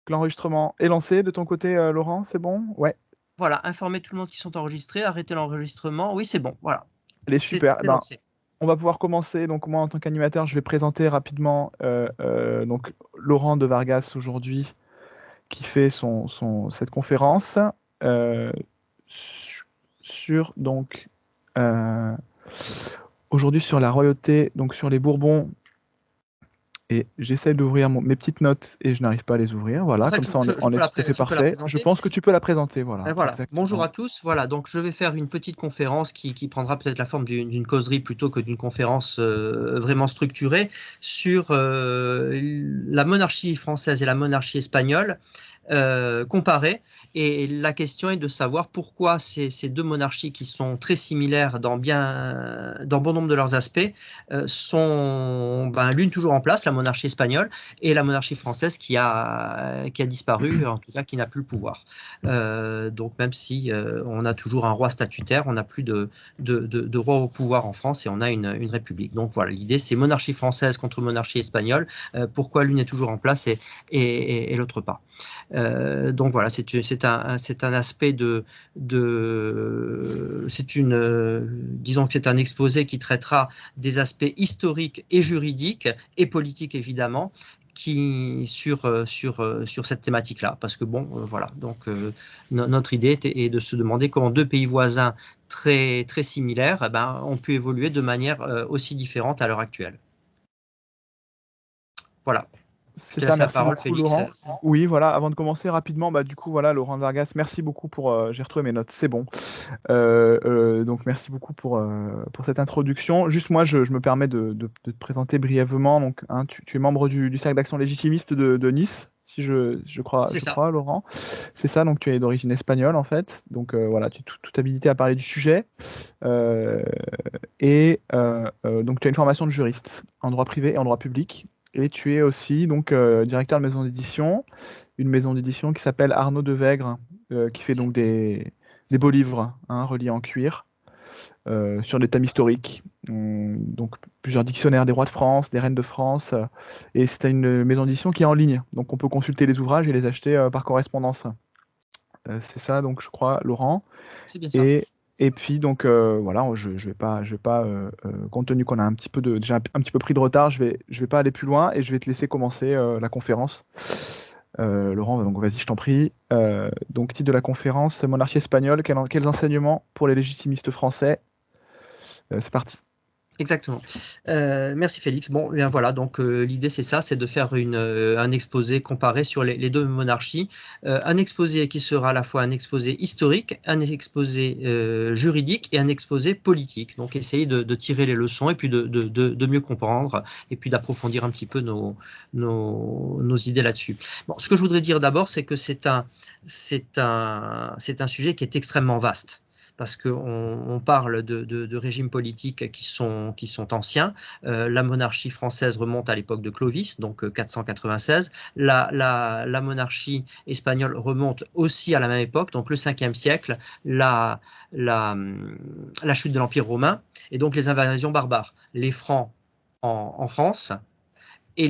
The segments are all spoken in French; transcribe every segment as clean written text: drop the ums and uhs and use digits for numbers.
L'enregistrement est lancé de ton côté, Laurent, c'est bon? Ouais, Voilà, informer tout le monde qu'ils sont enregistrés, arrêter l'enregistrement. Oui, c'est bon, voilà. allez super. Eh C'est ben, lancé. on va pouvoir commencer. Donc moi, en tant qu'animateur, je vais présenter rapidement donc Laurent de Vargas aujourd'hui, qui fait cette conférence euh, sur donc euh, aujourd'hui sur la royauté, donc sur les Bourbons. Et j'essaie d'ouvrir mes petites notes et je n'arrive pas à les ouvrir. Voilà, Après, comme ça je on est tout à fait je peux la parfait. Je présenter. pense que tu peux la présenter. Voilà, Voilà, bonjour exactement. à tous. Voilà, donc je vais faire une petite conférence qui prendra peut-être la forme d'une causerie plutôt que d'une conférence vraiment structurée sur la monarchie française et la monarchie espagnole comparées. Et la question est de savoir pourquoi ces deux monarchies qui sont très similaires dans bon nombre de leurs aspects sont l'une toujours en place, la monarchie espagnole, et la monarchie française qui a disparu, en tout cas qui n'a plus le pouvoir. Donc même si on a toujours un roi statutaire, on n'a plus de roi au pouvoir en France et on a une république. Donc voilà, l'idée c'est monarchie française contre monarchie espagnole. Pourquoi l'une est toujours en place et l'autre pas. Donc voilà, c'est un aspect disons que c'est un exposé qui traitera des aspects historiques et juridiques et politiques évidemment sur cette thématique-là. Parce que bon, voilà, donc notre idée est de se demander comment deux pays voisins très, très similaires ont pu évoluer de manière aussi différente à l'heure actuelle. Voilà, je C'est te ça, laisse la merci parole, beaucoup Félix. Laurent. Oui, voilà, avant de commencer rapidement, du coup, voilà, Laurent Vargas, merci beaucoup pour... j'ai retrouvé mes notes, c'est bon. Donc merci beaucoup pour cette introduction. Juste moi, je me permets de te présenter brièvement. Donc, hein, tu es membre du Cercle d'Action Légitimiste de Nice, si C'est je ça. crois, Laurent. C'est ça, donc tu es d'origine espagnole en fait. Donc voilà, tu es tout habilité à parler du sujet. Euh, donc tu as une formation de juriste en droit privé et en droit public. Et tu es aussi donc directeur de maison d'édition, une maison d'édition qui s'appelle Arnaud Devègre, qui fait donc des beaux livres hein, reliés en cuir sur des thèmes historiques. Donc plusieurs dictionnaires des rois de France, des reines de France. Et c'est une maison d'édition qui est en ligne. Donc on peut consulter les ouvrages et les acheter par correspondance. C'est ça, donc je crois, Laurent. C'est bien ça. Et, et puis donc voilà, je vais pas compte tenu qu'on a déjà un petit peu pris de retard, je vais pas aller plus loin et je vais te laisser commencer la conférence. Laurent, donc vas-y, je t'en prie. Donc titre de la conférence, Monarchie espagnole, quels enseignements pour les légitimistes français? C'est parti. Exactement. Merci Félix. Bon, bien voilà, donc l'idée c'est ça, c'est de faire un exposé comparé sur les deux monarchies. Un exposé qui sera à la fois un exposé historique, un exposé juridique et un exposé politique. Donc essayer de tirer les leçons et puis de mieux comprendre et puis d'approfondir un petit peu nos idées là-dessus. Bon, ce que je voudrais dire d'abord, c'est que c'est un sujet qui est extrêmement vaste parce qu'on parle de régimes politiques qui sont anciens. La monarchie française remonte à l'époque de Clovis, donc 496. La monarchie espagnole remonte aussi à la même époque, donc le 5e siècle, la, la, la chute de l'Empire romain et donc les invasions barbares. Les Francs en France enfin,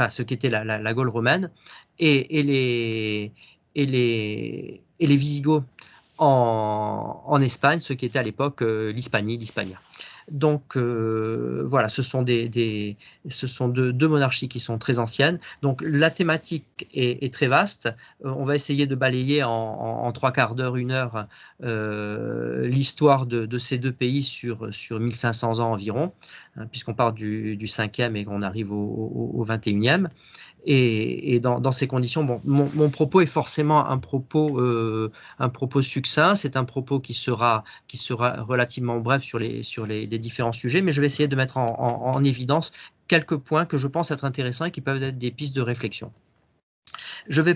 ce qu'était la Gaule romaine et les Visigoths en Espagne, ce qui était à l'époque l'Hispanie, l'Hispania. Donc voilà, ce sont deux monarchies qui sont très anciennes. Donc la thématique est très vaste. On va essayer de balayer en 3/4 d'heure, 1 heure, l'histoire de ces deux pays sur 1500 ans environ, hein, puisqu'on part du 5e et qu'on arrive au 21e. Et dans ces conditions, bon, mon propos est forcément un propos succinct. C'est un propos qui sera relativement bref sur les différents sujets, mais je vais essayer de mettre en évidence quelques points que je pense être intéressants et qui peuvent être des pistes de réflexion. Je vais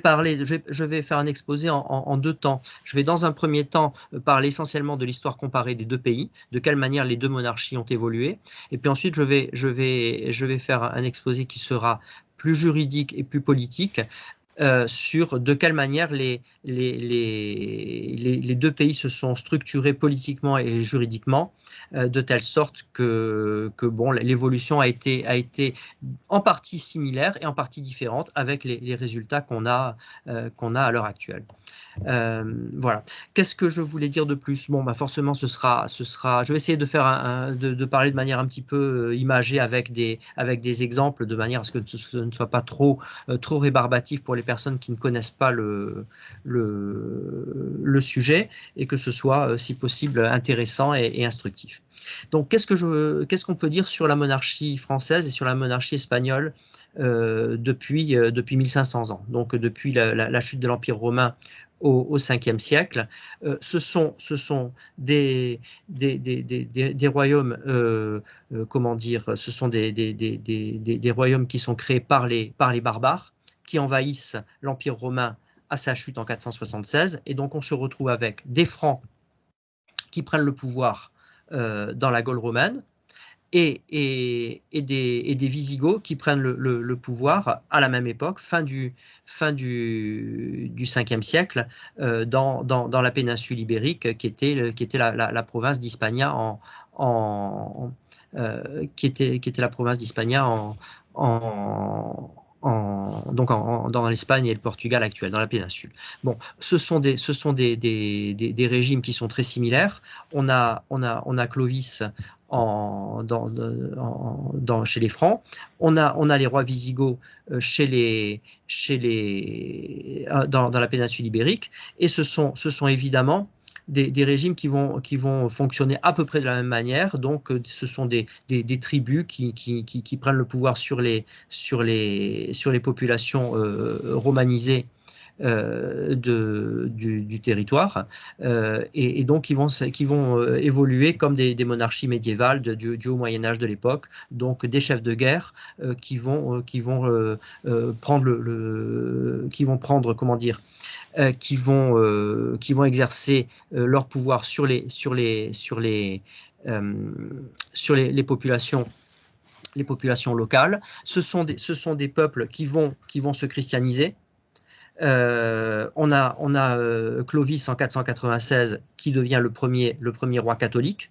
faire un exposé en deux temps. Je vais dans un premier temps parler essentiellement de l'histoire comparée des deux pays, de quelle manière les deux monarchies ont évolué. Et puis ensuite, je vais faire un exposé qui sera plus juridique et plus politique, sur de quelle manière les deux pays se sont structurés politiquement et juridiquement, de telle sorte que bon, l'évolution a été en partie similaire et en partie différente avec les résultats qu'on a à l'heure actuelle. Voilà. Qu'est-ce que je voulais dire de plus? Bon, bah forcément, ce sera. Je vais essayer de faire de parler de manière un petit peu imagée avec des exemples, de manière à ce que ce ne soit pas trop rébarbatif pour les personnes qui ne connaissent pas le sujet, et que ce soit, si possible, intéressant et instructif. Donc, qu'est-ce qu'on peut dire sur la monarchie française et sur la monarchie espagnole depuis 1500 ans, donc depuis la chute de l'Empire romain au 5e siècle? Ce sont des royaumes, comment dire, ce sont des royaumes qui sont créés par les barbares, qui envahissent l'Empire romain à sa chute en 476, et donc on se retrouve avec des Francs qui prennent le pouvoir dans la Gaule romaine, et des Visigoths qui prennent le pouvoir à la même époque, fin du 5e siècle, dans la péninsule ibérique, qui était la province d'Hispania qui était la province d'Hispania dans l'Espagne et le Portugal actuel, dans la péninsule. Bon, ce sont des régimes qui sont très similaires. On a Clovis chez les Francs. On a les rois visigoths dans la péninsule ibérique, et ce sont évidemment des régimes qui vont fonctionner à peu près de la même manière. Donc, ce sont des tribus qui prennent le pouvoir sur les populations romanisées du territoire, et donc qui vont évoluer comme des monarchies médiévales du haut Moyen-Âge de l'époque, donc des chefs de guerre qui vont exercer leur pouvoir sur les populations locales. Ce sont des peuples qui vont se christianiser. On a Clovis en 496 qui devient le premier roi catholique,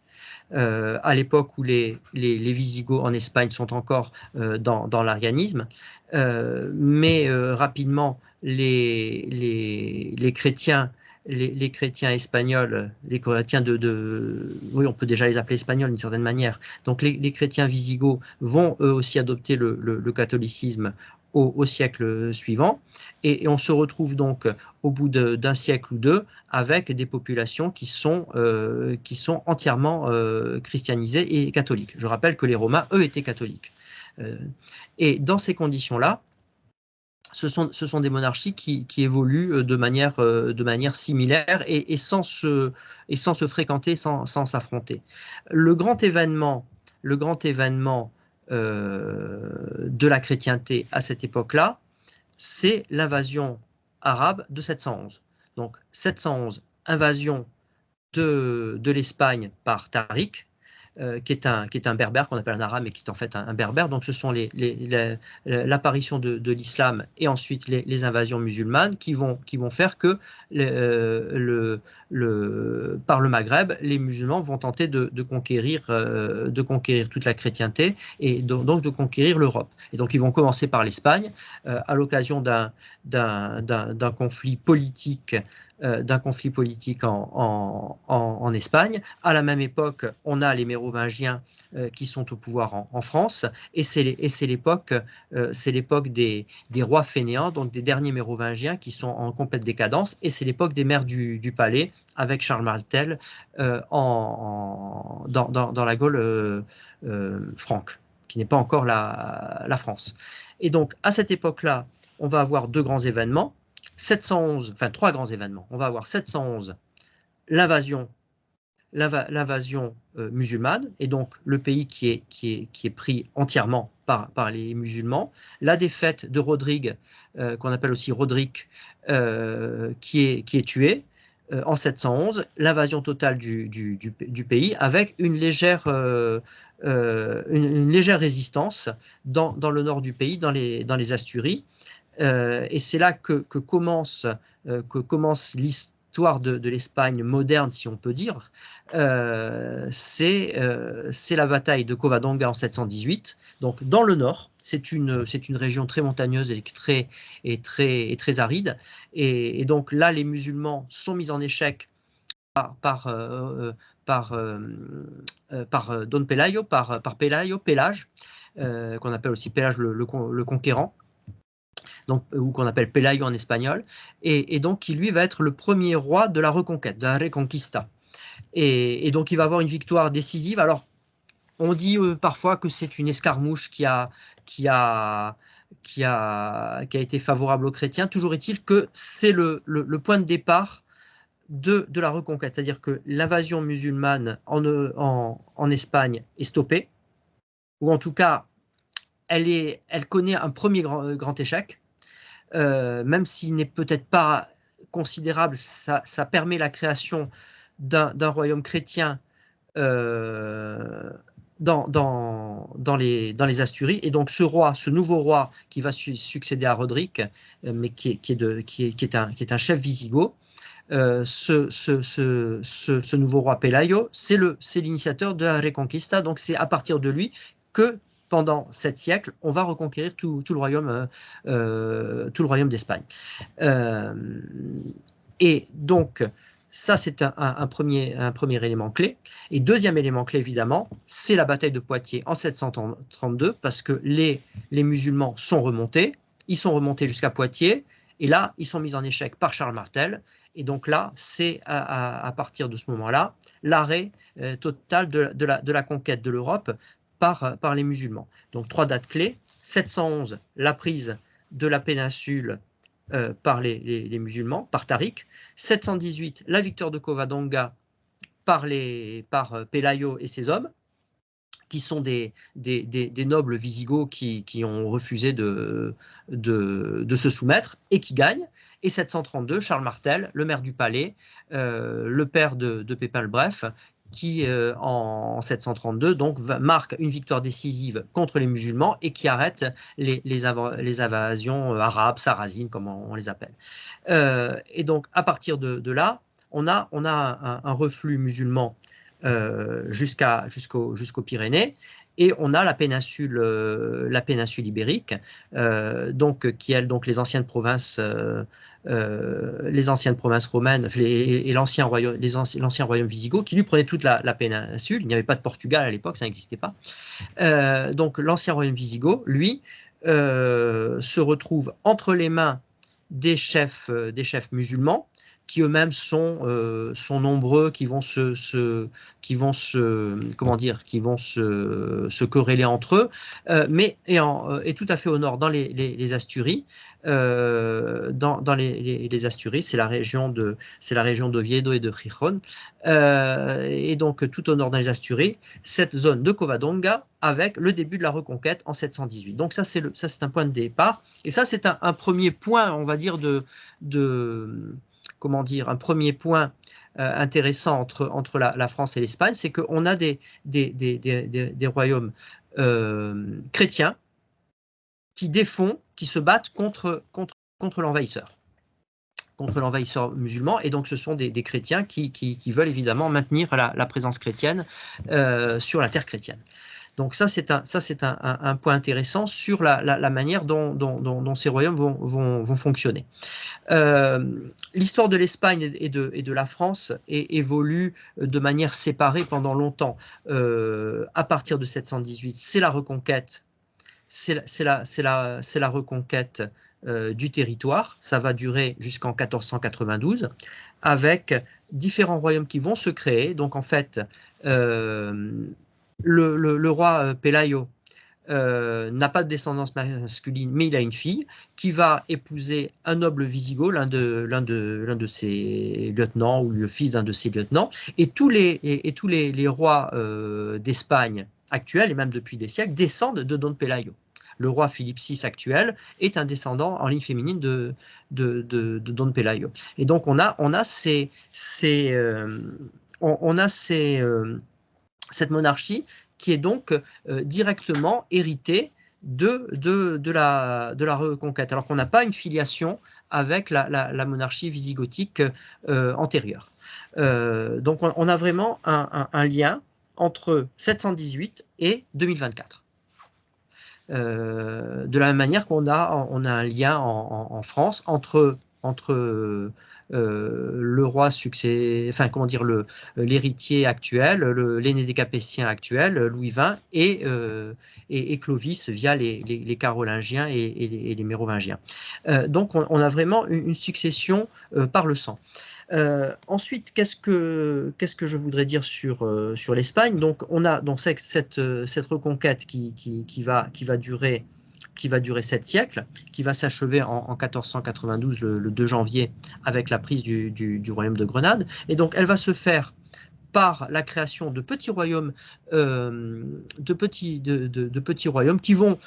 à l'époque où les Visigoths en Espagne sont encore dans l'arianisme, mais rapidement les chrétiens espagnols, les chrétiens oui, on peut déjà les appeler espagnols d'une certaine manière. Donc les chrétiens visigoths vont eux aussi adopter le catholicisme au siècle suivant, et on se retrouve donc au bout d'un siècle ou deux avec des populations qui sont entièrement christianisées et catholiques. Je rappelle que les Romains, eux, étaient catholiques. Et dans ces conditions-là, ce sont des monarchies qui évoluent de manière similaire, et sans se fréquenter, sans s'affronter. Le grand événement de la chrétienté à cette époque-là, c'est l'invasion arabe de 711. Donc 711, invasion de l'Espagne par Tariq, qui est un berbère qu'on appelle un arabe, mais qui est en fait un berbère. Donc ce sont l'apparition de l'islam et ensuite les invasions musulmanes qui vont faire que par le Maghreb, les musulmans vont tenter de conquérir toute la chrétienté, et donc de conquérir l'Europe. Et donc ils vont commencer par l'Espagne, à l'occasion d'un conflit politique en Espagne. À la même époque, on a les Mérovingiens qui sont au pouvoir en France, et c'est l'époque des rois fainéants, donc des derniers Mérovingiens qui sont en complète décadence, et c'est l'époque des maires du palais avec Charles Martel dans la Gaule franque, qui n'est pas encore la France. Et donc à cette époque-là, on va avoir trois grands événements. On va avoir 711, l'invasion musulmane, et donc le pays qui est pris entièrement par les musulmans. La défaite de Rodrigue, qu'on appelle aussi Roderick, qui est tué en 711. L'invasion totale du pays, avec une légère résistance dans le nord du pays, dans les Asturies. Et c'est là que commence l'histoire de l'Espagne moderne, si on peut dire. C'est la bataille de Covadonga en 718, donc dans le nord. C'est une région très montagneuse et très aride. Et donc là, les musulmans sont mis en échec par Don Pelayo, par Pelage, qu'on appelle aussi Pelage le Conquérant, donc, ou qu'on appelle Pelayo en espagnol, et donc qui lui va être le premier roi de la reconquête, de la Reconquista. Et donc il va avoir une victoire décisive. Alors, on dit parfois que c'est une escarmouche qui a été favorable aux chrétiens. Toujours est-il que c'est le point de départ de la reconquête, c'est-à-dire que l'invasion musulmane en Espagne est stoppée, ou en tout cas, elle connaît un premier grand échec, même s'il n'est peut-être pas considérable. Ça permet la création d'un royaume chrétien dans les Asturies, et donc ce nouveau roi qui va succéder à Roderick, mais qui est un chef wisigoth. Ce nouveau roi Pelayo, c'est l'initiateur de la Reconquista, donc c'est à partir de lui que pendant 7 siècles, on va reconquérir tout le royaume d'Espagne. Et donc, ça, c'est un premier élément clé. Et deuxième élément clé, évidemment, c'est la bataille de Poitiers en 732, parce que les musulmans sont remontés, ils sont remontés jusqu'à Poitiers, et là, ils sont mis en échec par Charles Martel. Et donc là, c'est à partir de ce moment-là, l'arrêt total de la conquête de l'Europe par les musulmans. Donc 3 dates clés: 711, la prise de la péninsule par les musulmans, par Tariq; 718, la victoire de Covadonga par Pelayo et ses hommes, qui sont des nobles wisigoths qui ont refusé de se soumettre et qui gagnent. Et 732, Charles Martel, le maire du palais, le père de Pépin le Bref, qui en 732 donc marque une victoire décisive contre les musulmans et qui arrête les invasions arabes, sarrasines, comme on les appelle. Et donc à partir de là, on a un reflux musulman jusqu'aux Pyrénées, et on a la péninsule ibérique, qui est donc les anciennes provinces romaines et l'ancien royaume wisigoth, qui lui prenait toute la péninsule. Il n'y avait pas de Portugal à l'époque, ça n'existait pas. Donc l'ancien royaume wisigoth, lui, se retrouve entre les mains des chefs musulmans, qui eux-mêmes sont nombreux, qui vont se quereller entre eux, mais et tout à fait au nord, dans les Asturies. Dans les Asturies, c'est la région d'Oviedo et de Gijón, et donc tout au nord dans les Asturies, cette zone de Covadonga, avec le début de la reconquête en 718. Donc ça, c'est un point de départ, et ça, c'est un premier point, on va dire, un premier point intéressant entre la France et l'Espagne, c'est qu'on a des royaumes chrétiens qui se battent contre l'envahisseur musulman, et donc ce sont des chrétiens qui veulent évidemment maintenir la présence chrétienne sur la terre chrétienne. Donc ça, c'est un point intéressant sur la manière dont ces royaumes vont fonctionner. L'histoire de l'Espagne et de la France évolue de manière séparée pendant longtemps. À partir de 718, c'est la reconquête. C'est la reconquête du territoire. Ça va durer jusqu'en 1492, avec différents royaumes qui vont se créer. Donc en fait, le roi Pelayo n'a pas de descendance masculine, mais il a une fille qui va épouser un noble wisigoth, l'un de ses lieutenants, ou le fils d'un de ses lieutenants. Et tous les rois d'Espagne actuels, et même depuis des siècles, descendent de Don Pelayo. Le roi Philippe VI actuel est un descendant en ligne féminine de Don Pelayo. Et donc on a cette monarchie qui est donc directement héritée de la Reconquête, alors qu'on n'a pas une filiation avec la monarchie wisigothique antérieure. Donc on a vraiment un lien entre 718 et 2024. De la même manière qu'on a un lien en France entre le roi enfin comment dire, l'héritier actuel, l'aîné des Capétiens actuel, Louis XX, et Clovis via les Carolingiens et les Mérovingiens. Donc on a vraiment une succession par le sang. Ensuite, qu'est-ce que je voudrais dire sur l'Espagne? Donc, on a donc cette reconquête qui va durer 7 siècles, qui va s'achever en 1492, le 2 janvier, avec la prise du royaume de Grenade. Et donc, elle va se faire par la création de petits royaumes, de petits royaumes qui vont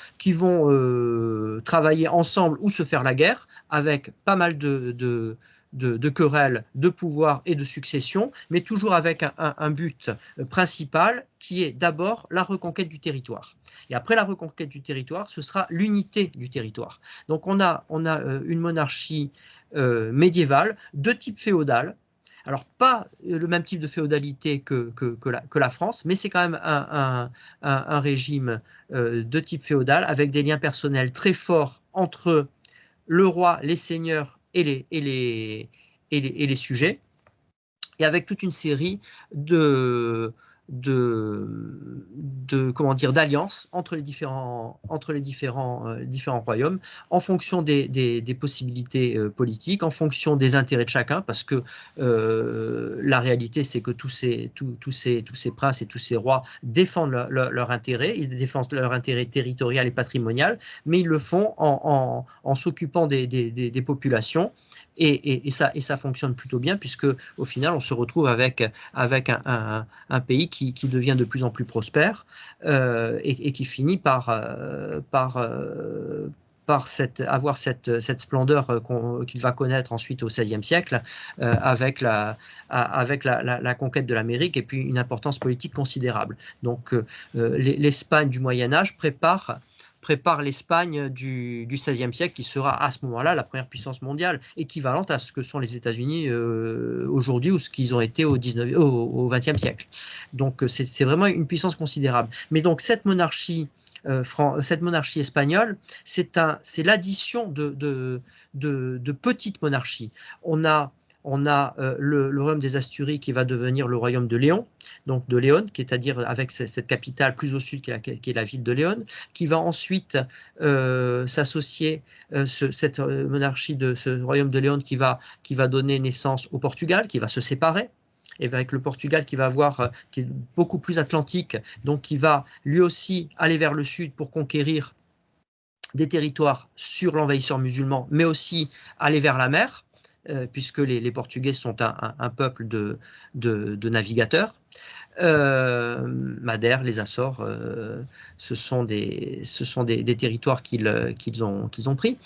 travailler ensemble ou se faire la guerre, avec pas mal de querelles de pouvoir et de succession, mais toujours avec un but principal qui est d'abord la reconquête du territoire. Et après la reconquête du territoire, ce sera l'unité du territoire. Donc on a une monarchie médiévale de type féodal. Alors, pas le même type de féodalité que la France, mais c'est quand même un régime de type féodal, avec des liens personnels très forts entre le roi, les seigneurs et les sujets, et avec toute une série comment dire, d'alliances entre les différents royaumes, en fonction des possibilités politiques, en fonction des intérêts de chacun, parce que la réalité, c'est que tous ces princes et tous ces rois défendent leur intérêt, ils défendent leur intérêt territorial et patrimonial, mais ils le font en s'occupant des populations. Et ça fonctionne plutôt bien, puisque au final, on se retrouve avec un pays qui devient de plus en plus prospère, et qui finit par avoir cette splendeur qu'il va connaître ensuite au XVIe siècle, avec la conquête de l'Amérique, et puis une importance politique considérable. Donc l'Espagne du Moyen-Âge prépare l'Espagne du XVIe siècle, qui sera à ce moment-là la première puissance mondiale, équivalente à ce que sont les États-Unis aujourd'hui, ou ce qu'ils ont été au XXe siècle. Donc c'est vraiment une puissance considérable. Mais donc cette monarchie espagnole, c'est l'addition de petites monarchies. On a le royaume des Asturies, qui va devenir le royaume de Léon, donc de Léon, c'est-à-dire avec cette capitale plus au sud qui est la ville de Léon, qui va ensuite s'associer, cette monarchie de ce royaume de Léon, qui va donner naissance au Portugal, qui va se séparer, et avec le Portugal qui est beaucoup plus atlantique, donc qui va lui aussi aller vers le sud pour conquérir des territoires sur l'envahisseur musulman, mais aussi aller vers la mer, puisque les Portugais sont un peuple de navigateurs. Madère, les Açores, ce sont des territoires qu'ils ont pris.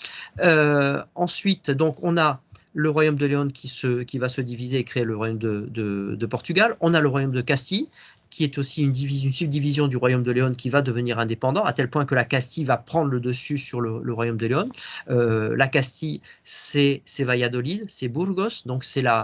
Ensuite, donc, on a le royaume de Léon qui va se diviser et créer le royaume de Portugal. On a le royaume de Castille, qui est aussi une subdivision du royaume de Léon, qui va devenir indépendant, à tel point que la Castille va prendre le dessus sur le royaume de Léon. La Castille, c'est Valladolid, c'est Burgos, donc c'est le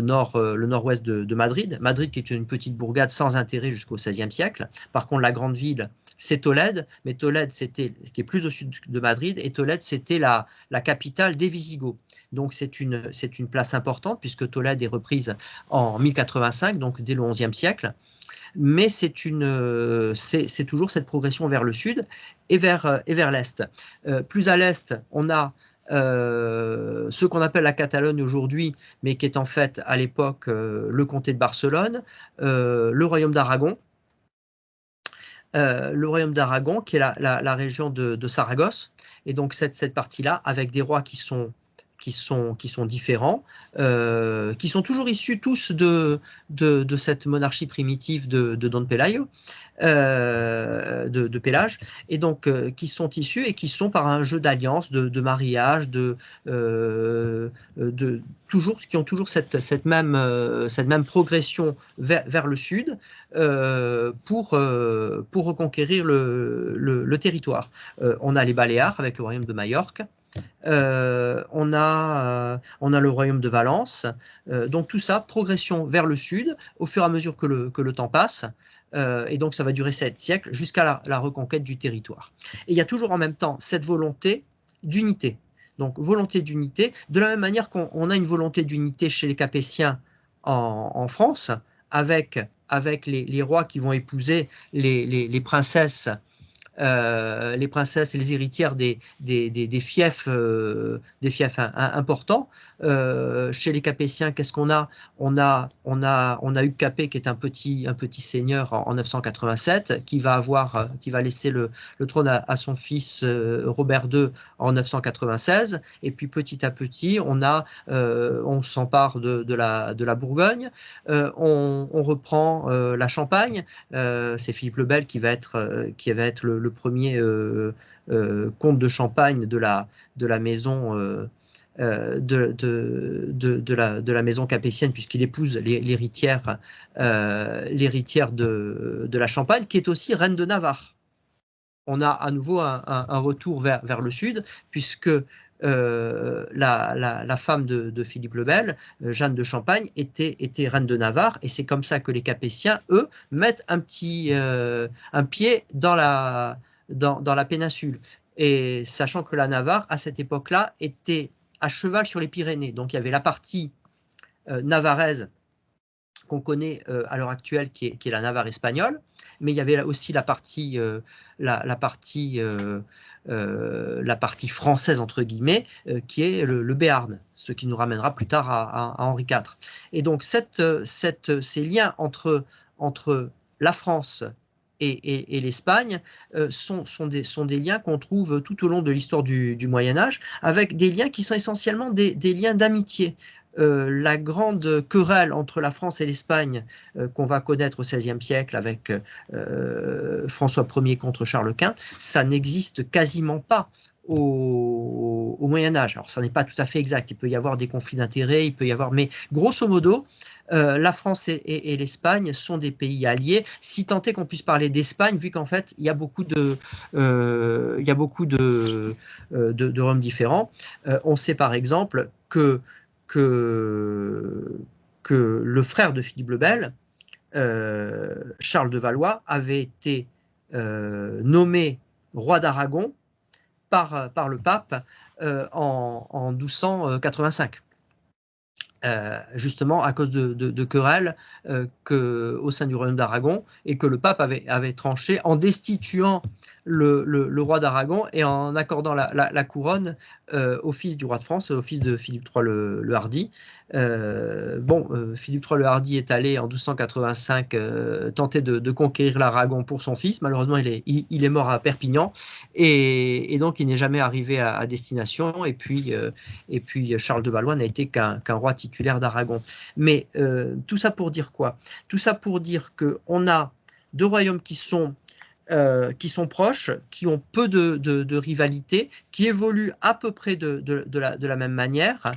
nord-ouest de Madrid. Madrid, qui est une petite bourgade sans intérêt jusqu'au XVIe siècle. Par contre, la grande ville, c'est Tolède, mais Tolède, qui est plus au sud de Madrid, et Tolède, c'était la capitale des Visigoths. Donc c'est une place importante, puisque Tolède est reprise en 1085, donc dès le XIe siècle. Mais c'est toujours cette progression vers le sud et vers l'est. Plus à l'est, on a ce qu'on appelle la Catalogne aujourd'hui, mais qui est en fait à l'époque le comté de Barcelone, le royaume d'Aragon. Le royaume d'Aragon, qui est la région de Saragosse, et donc cette partie-là, avec des rois qui qui sont différents, qui sont toujours issus tous de cette monarchie primitive de Don Pelayo, de Pélage, et donc qui sont issus et qui sont par un jeu d'alliance, de mariage, qui ont toujours cette même progression vers le sud pour reconquérir le territoire. On a les Baléares avec le royaume de Majorque. On a le royaume de Valence. Donc tout ça, progression vers le sud, au fur et à mesure que le temps passe. Et donc ça va durer 7 siècles jusqu'à la reconquête du territoire. Et il y a toujours en même temps cette volonté d'unité. Donc volonté d'unité, de la même manière qu'on a une volonté d'unité chez les Capétiens en France, avec les rois qui vont épouser les princesses et les héritières des fiefs, importants. Chez les Capétiens, qu'est-ce qu'on a ? On a Hugues Capet, qui est un petit seigneur en 987, qui va laisser le trône à son fils Robert II en 996. Et puis petit à petit, on s'empare de la Bourgogne, on reprend la Champagne. C'est Philippe le Bel qui va être le premier comte de Champagne de la maison de la maison capétienne, puisqu'il épouse l'héritière de la Champagne, qui est aussi reine de Navarre. On a à nouveau un retour vers le sud, puisque la femme de Philippe le Bel, Jeanne de Champagne, était reine de Navarre, et c'est comme ça que les Capétiens, eux, mettent un pied dans la péninsule. Et sachant que la Navarre, à cette époque-là, était à cheval sur les Pyrénées. Donc il y avait la partie navarraise qu'on connaît à l'heure actuelle, qui est la Navarre espagnole, mais il y avait aussi la partie française, entre guillemets, qui est le Béarn, ce qui nous ramènera plus tard à Henri IV. Et donc ces liens entre la France et l'Espagne sont des liens qu'on trouve tout au long de l'histoire du Moyen-Âge, avec des liens qui sont essentiellement des liens d'amitié. La grande querelle entre la France et l'Espagne qu'on va connaître au XVIe siècle avec François Ier contre Charles Quint, ça n'existe quasiment pas au Moyen-Âge. Alors ça n'est pas tout à fait exact, il peut y avoir des conflits d'intérêts, mais grosso modo, la France et l'Espagne sont des pays alliés, si tant est qu'on puisse parler d'Espagne, vu qu'en fait il y a beaucoup de royaumes différents. On sait par exemple que le frère de Philippe le Bel, Charles de Valois, avait été nommé roi d'Aragon par le pape en 1285. Justement à cause de querelles au sein du royaume d'Aragon, et que le pape avait tranché en destituant le roi d'Aragon et en accordant la couronne au fils du roi de France, au fils de Philippe III le Hardi. Philippe III le Hardi est allé en 1285 tenter de conquérir l'Aragon pour son fils. Malheureusement, il est mort à Perpignan, et donc il n'est jamais arrivé à destination. Et puis Charles de Valois n'a été qu'un roi titulaire d'Aragon. Mais tout ça pour dire quoi ? Tout ça pour dire qu'on a deux royaumes qui sont proches, qui ont peu de rivalité, qui évoluent à peu près de la même manière,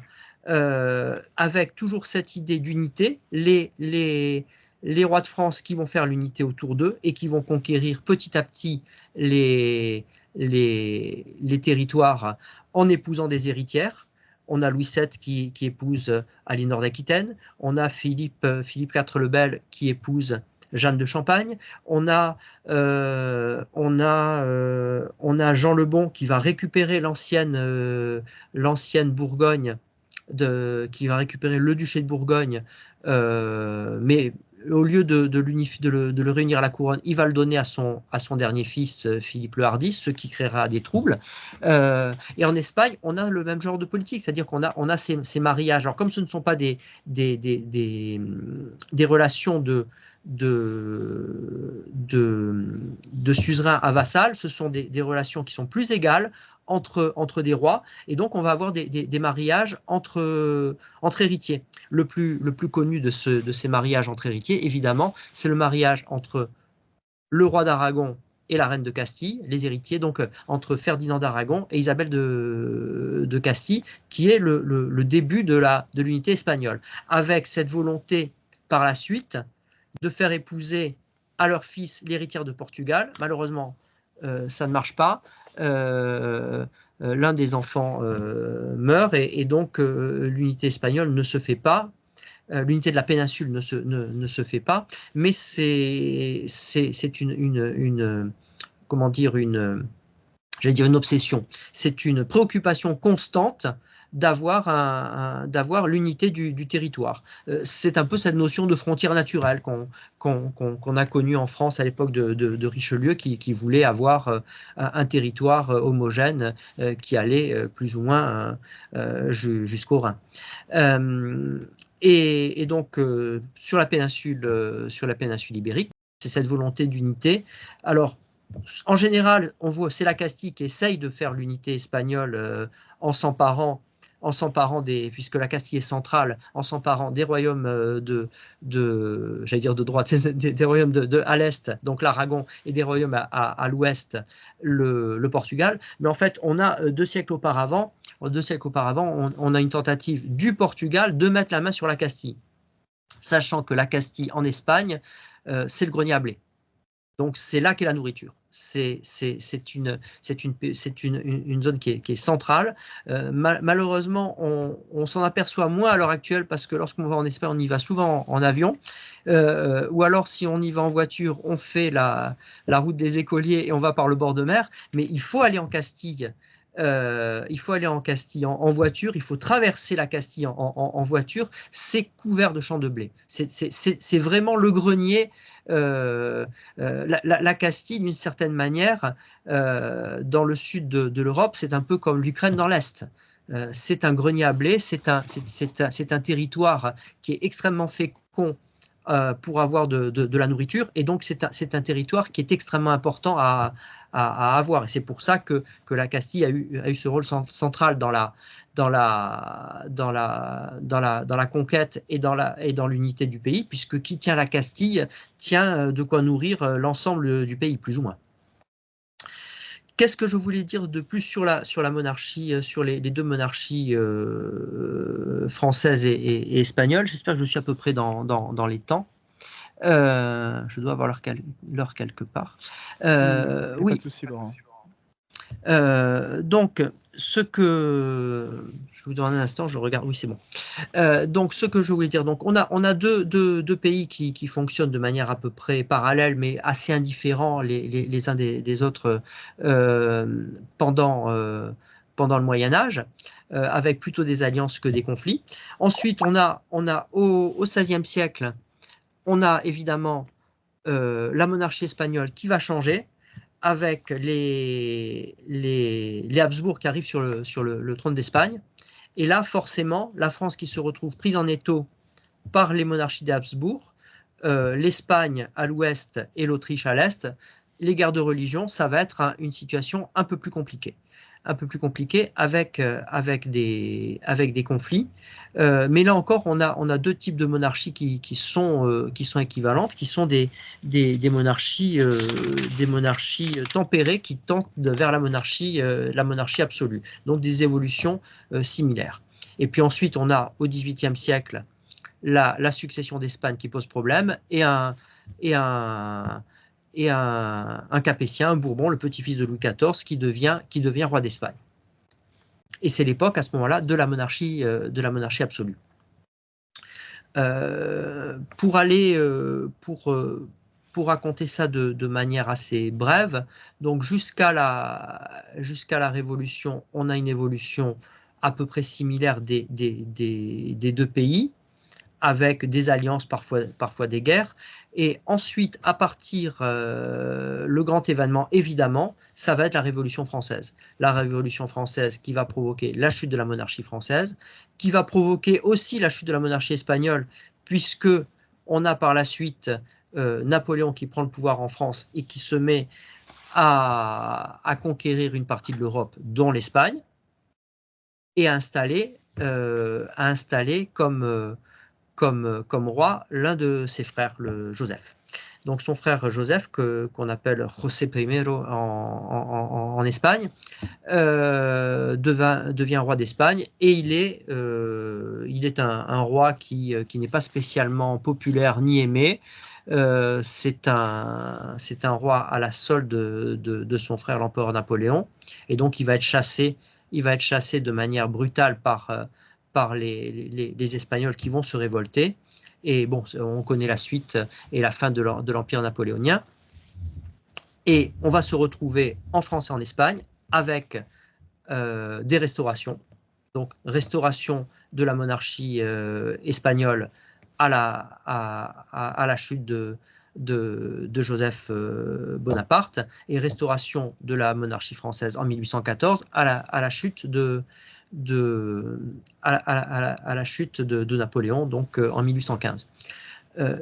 avec toujours cette idée d'unité, les rois de France qui vont faire l'unité autour d'eux et qui vont conquérir petit à petit les territoires en épousant des héritières. On a Louis VII qui épouse Aliénor d'Aquitaine, on a Philippe IV le Bel qui épouse Jeanne de Champagne, on a Jean le Bon qui va récupérer l'ancienne Bourgogne, qui va récupérer le duché de Bourgogne, mais au lieu de le réunir à la couronne, il va le donner à son dernier fils, Philippe le Hardi, ce qui créera des troubles. Et en Espagne, on a le même genre de politique, c'est-à-dire qu'on a ces mariages. Alors, comme ce ne sont pas des relations de suzerain à vassal, ce sont des relations qui sont plus égales entre des rois, et donc on va avoir des mariages entre héritiers. Le plus connu de ces mariages entre héritiers, évidemment, c'est le mariage entre le roi d'Aragon et la reine de Castille, les héritiers, donc entre Ferdinand d'Aragon et Isabelle de Castille, qui est le début de l'unité espagnole, avec cette volonté par la suite de faire épouser à leur fils l'héritière de Portugal. Malheureusement, ça ne marche pas. L'un des enfants meurt, et donc l'unité espagnole ne se fait pas. L'unité de la péninsule ne se fait pas, mais c'est comment dire, j'allais dire une obsession. C'est une préoccupation constante d'avoir l'unité du territoire. C'est un peu cette notion de frontière naturelle qu'on a connue en France à l'époque de Richelieu, qui voulait avoir un territoire homogène qui allait plus ou moins jusqu'au Rhin. Et donc, sur la péninsule ibérique, c'est cette volonté d'unité. Alors, en général, on voit, c'est la Castille qui essaye de faire l'unité espagnole en s'emparant puisque la Castille est centrale, en s'emparant des royaumes j'allais dire de droite, des royaumes à l'est, donc l'Aragon, et des royaumes à l'ouest, le Portugal. Mais en fait, on a 2 siècles auparavant, on a une tentative du Portugal de mettre la main sur la Castille, sachant que la Castille en Espagne, c'est le grenier à blé. Donc c'est là qu'est la nourriture. C'est une zone qui est centrale. Malheureusement, on s'en aperçoit moins à l'heure actuelle, parce que lorsqu'on va en Espagne, on y va souvent en avion. Ou alors, si on y va en voiture, on fait la route des écoliers et on va par le bord de mer. Mais il faut aller en Castille. En voiture, il faut traverser la Castille en voiture, c'est couvert de champs de blé. C'est vraiment le grenier. La Castille, d'une certaine manière, dans le sud de l'Europe, c'est un peu comme l'Ukraine dans l'Est. C'est un grenier à blé, c'est un territoire qui est extrêmement fécond pour avoir de la nourriture, et donc c'est un territoire qui est extrêmement important à avoir, et c'est pour ça que la Castille a eu ce rôle central dans la conquête et dans l'unité du pays, puisque qui tient la Castille tient de quoi nourrir l'ensemble du pays, plus ou moins. Qu'est-ce que je voulais dire de plus sur la monarchie, sur les 2 monarchies françaises et espagnoles? J'espère que je suis à peu près dans les temps. Je dois avoir l'heure quelque part. Oui. Pas de souci, Laurent. Donc, ce que je vous donne un instant, je regarde. Oui, c'est bon. Donc, ce que je voulais dire, donc on a deux pays qui fonctionnent de manière à peu près parallèle, mais assez indifférents les uns des autres pendant le Moyen Âge, avec plutôt des alliances que des conflits. Ensuite, on a au XVIe siècle, on a évidemment la monarchie espagnole qui va changer, avec les Habsbourg qui arrivent sur le trône d'Espagne. Et là, forcément, la France qui se retrouve prise en étau par les monarchies des Habsbourg, l'Espagne à l'ouest et l'Autriche à l'est, les guerres de religion, ça va être une situation un peu plus compliquée. Avec des conflits. Mais là encore, on a 2 types de monarchies qui sont équivalentes, qui sont des monarchies tempérées, qui tendent vers la monarchie absolue. Donc des évolutions similaires. Et puis ensuite, on a au XVIIIe siècle la succession d'Espagne qui pose problème, et un Capétien, un Bourbon, le petit-fils de Louis XIV, qui devient roi d'Espagne. Et c'est l'époque, à ce moment-là, de la monarchie absolue. Pour raconter ça de manière assez brève, donc jusqu'à la Révolution, on a une évolution à peu près similaire des 2 pays, avec des alliances, parfois des guerres. Et ensuite, à partir le grand événement, évidemment, ça va être la Révolution française. La Révolution française qui va provoquer la chute de la monarchie française, qui va provoquer aussi la chute de la monarchie espagnole, puisque on a par la suite Napoléon qui prend le pouvoir en France et qui se met à conquérir une partie de l'Europe, dont l'Espagne, et à installer comme roi l'un de ses frères, le Joseph. Donc son frère Joseph, qu'on appelle José I en Espagne, devient roi d'Espagne, et il est un roi qui n'est pas spécialement populaire ni aimé. C'est un roi à la solde de son frère l'empereur Napoléon, et donc il va être chassé de manière brutale par les Espagnols qui vont se révolter. Et bon, on connaît la suite et la fin de l'Empire napoléonien. Et on va se retrouver en France et en Espagne avec des restaurations. Donc, restauration de la monarchie espagnole à la chute de Joseph Bonaparte, et restauration de la monarchie française en 1814 à la chute de Napoléon, donc en 1815.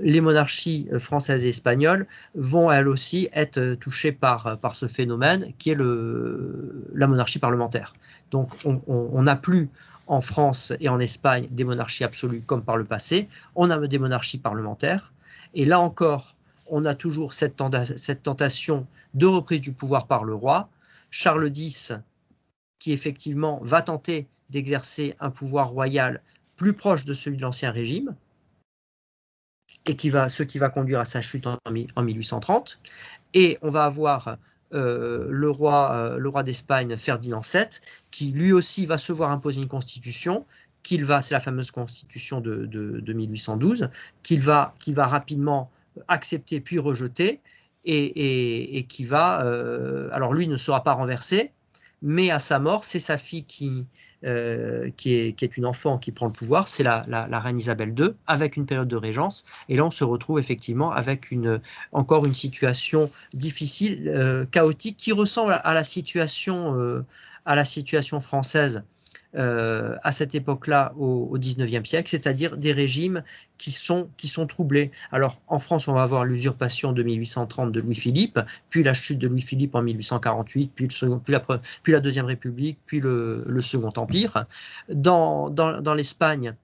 Les monarchies françaises et espagnoles vont elles aussi être touchées par ce phénomène qui est la monarchie parlementaire. Donc on n'a plus en France et en Espagne des monarchies absolues comme par le passé, on a des monarchies parlementaires, et là encore on a toujours cette tentation de reprise du pouvoir par le roi. Charles X, qui effectivement va tenter d'exercer un pouvoir royal plus proche de celui de l'Ancien Régime, et ce qui va conduire à sa chute en 1830. Et on va avoir le roi d'Espagne, Ferdinand VII, qui lui aussi va se voir imposer une constitution, c'est la fameuse constitution de 1812, qu'il va rapidement accepter puis rejeter, et qui va, alors lui ne sera pas renversé, mais à sa mort, c'est sa fille qui est une enfant qui prend le pouvoir, c'est la reine Isabelle II, avec une période de régence. Et là, on se retrouve effectivement avec encore une situation difficile, chaotique, qui ressemble à la situation française à cette époque-là, au XIXe siècle, c'est-à-dire des régimes qui sont troublés. Alors, en France, on va avoir l'usurpation de 1830 de Louis-Philippe, puis la chute de Louis-Philippe en 1848, puis la Deuxième République, puis le Second Empire. Dans l'Espagne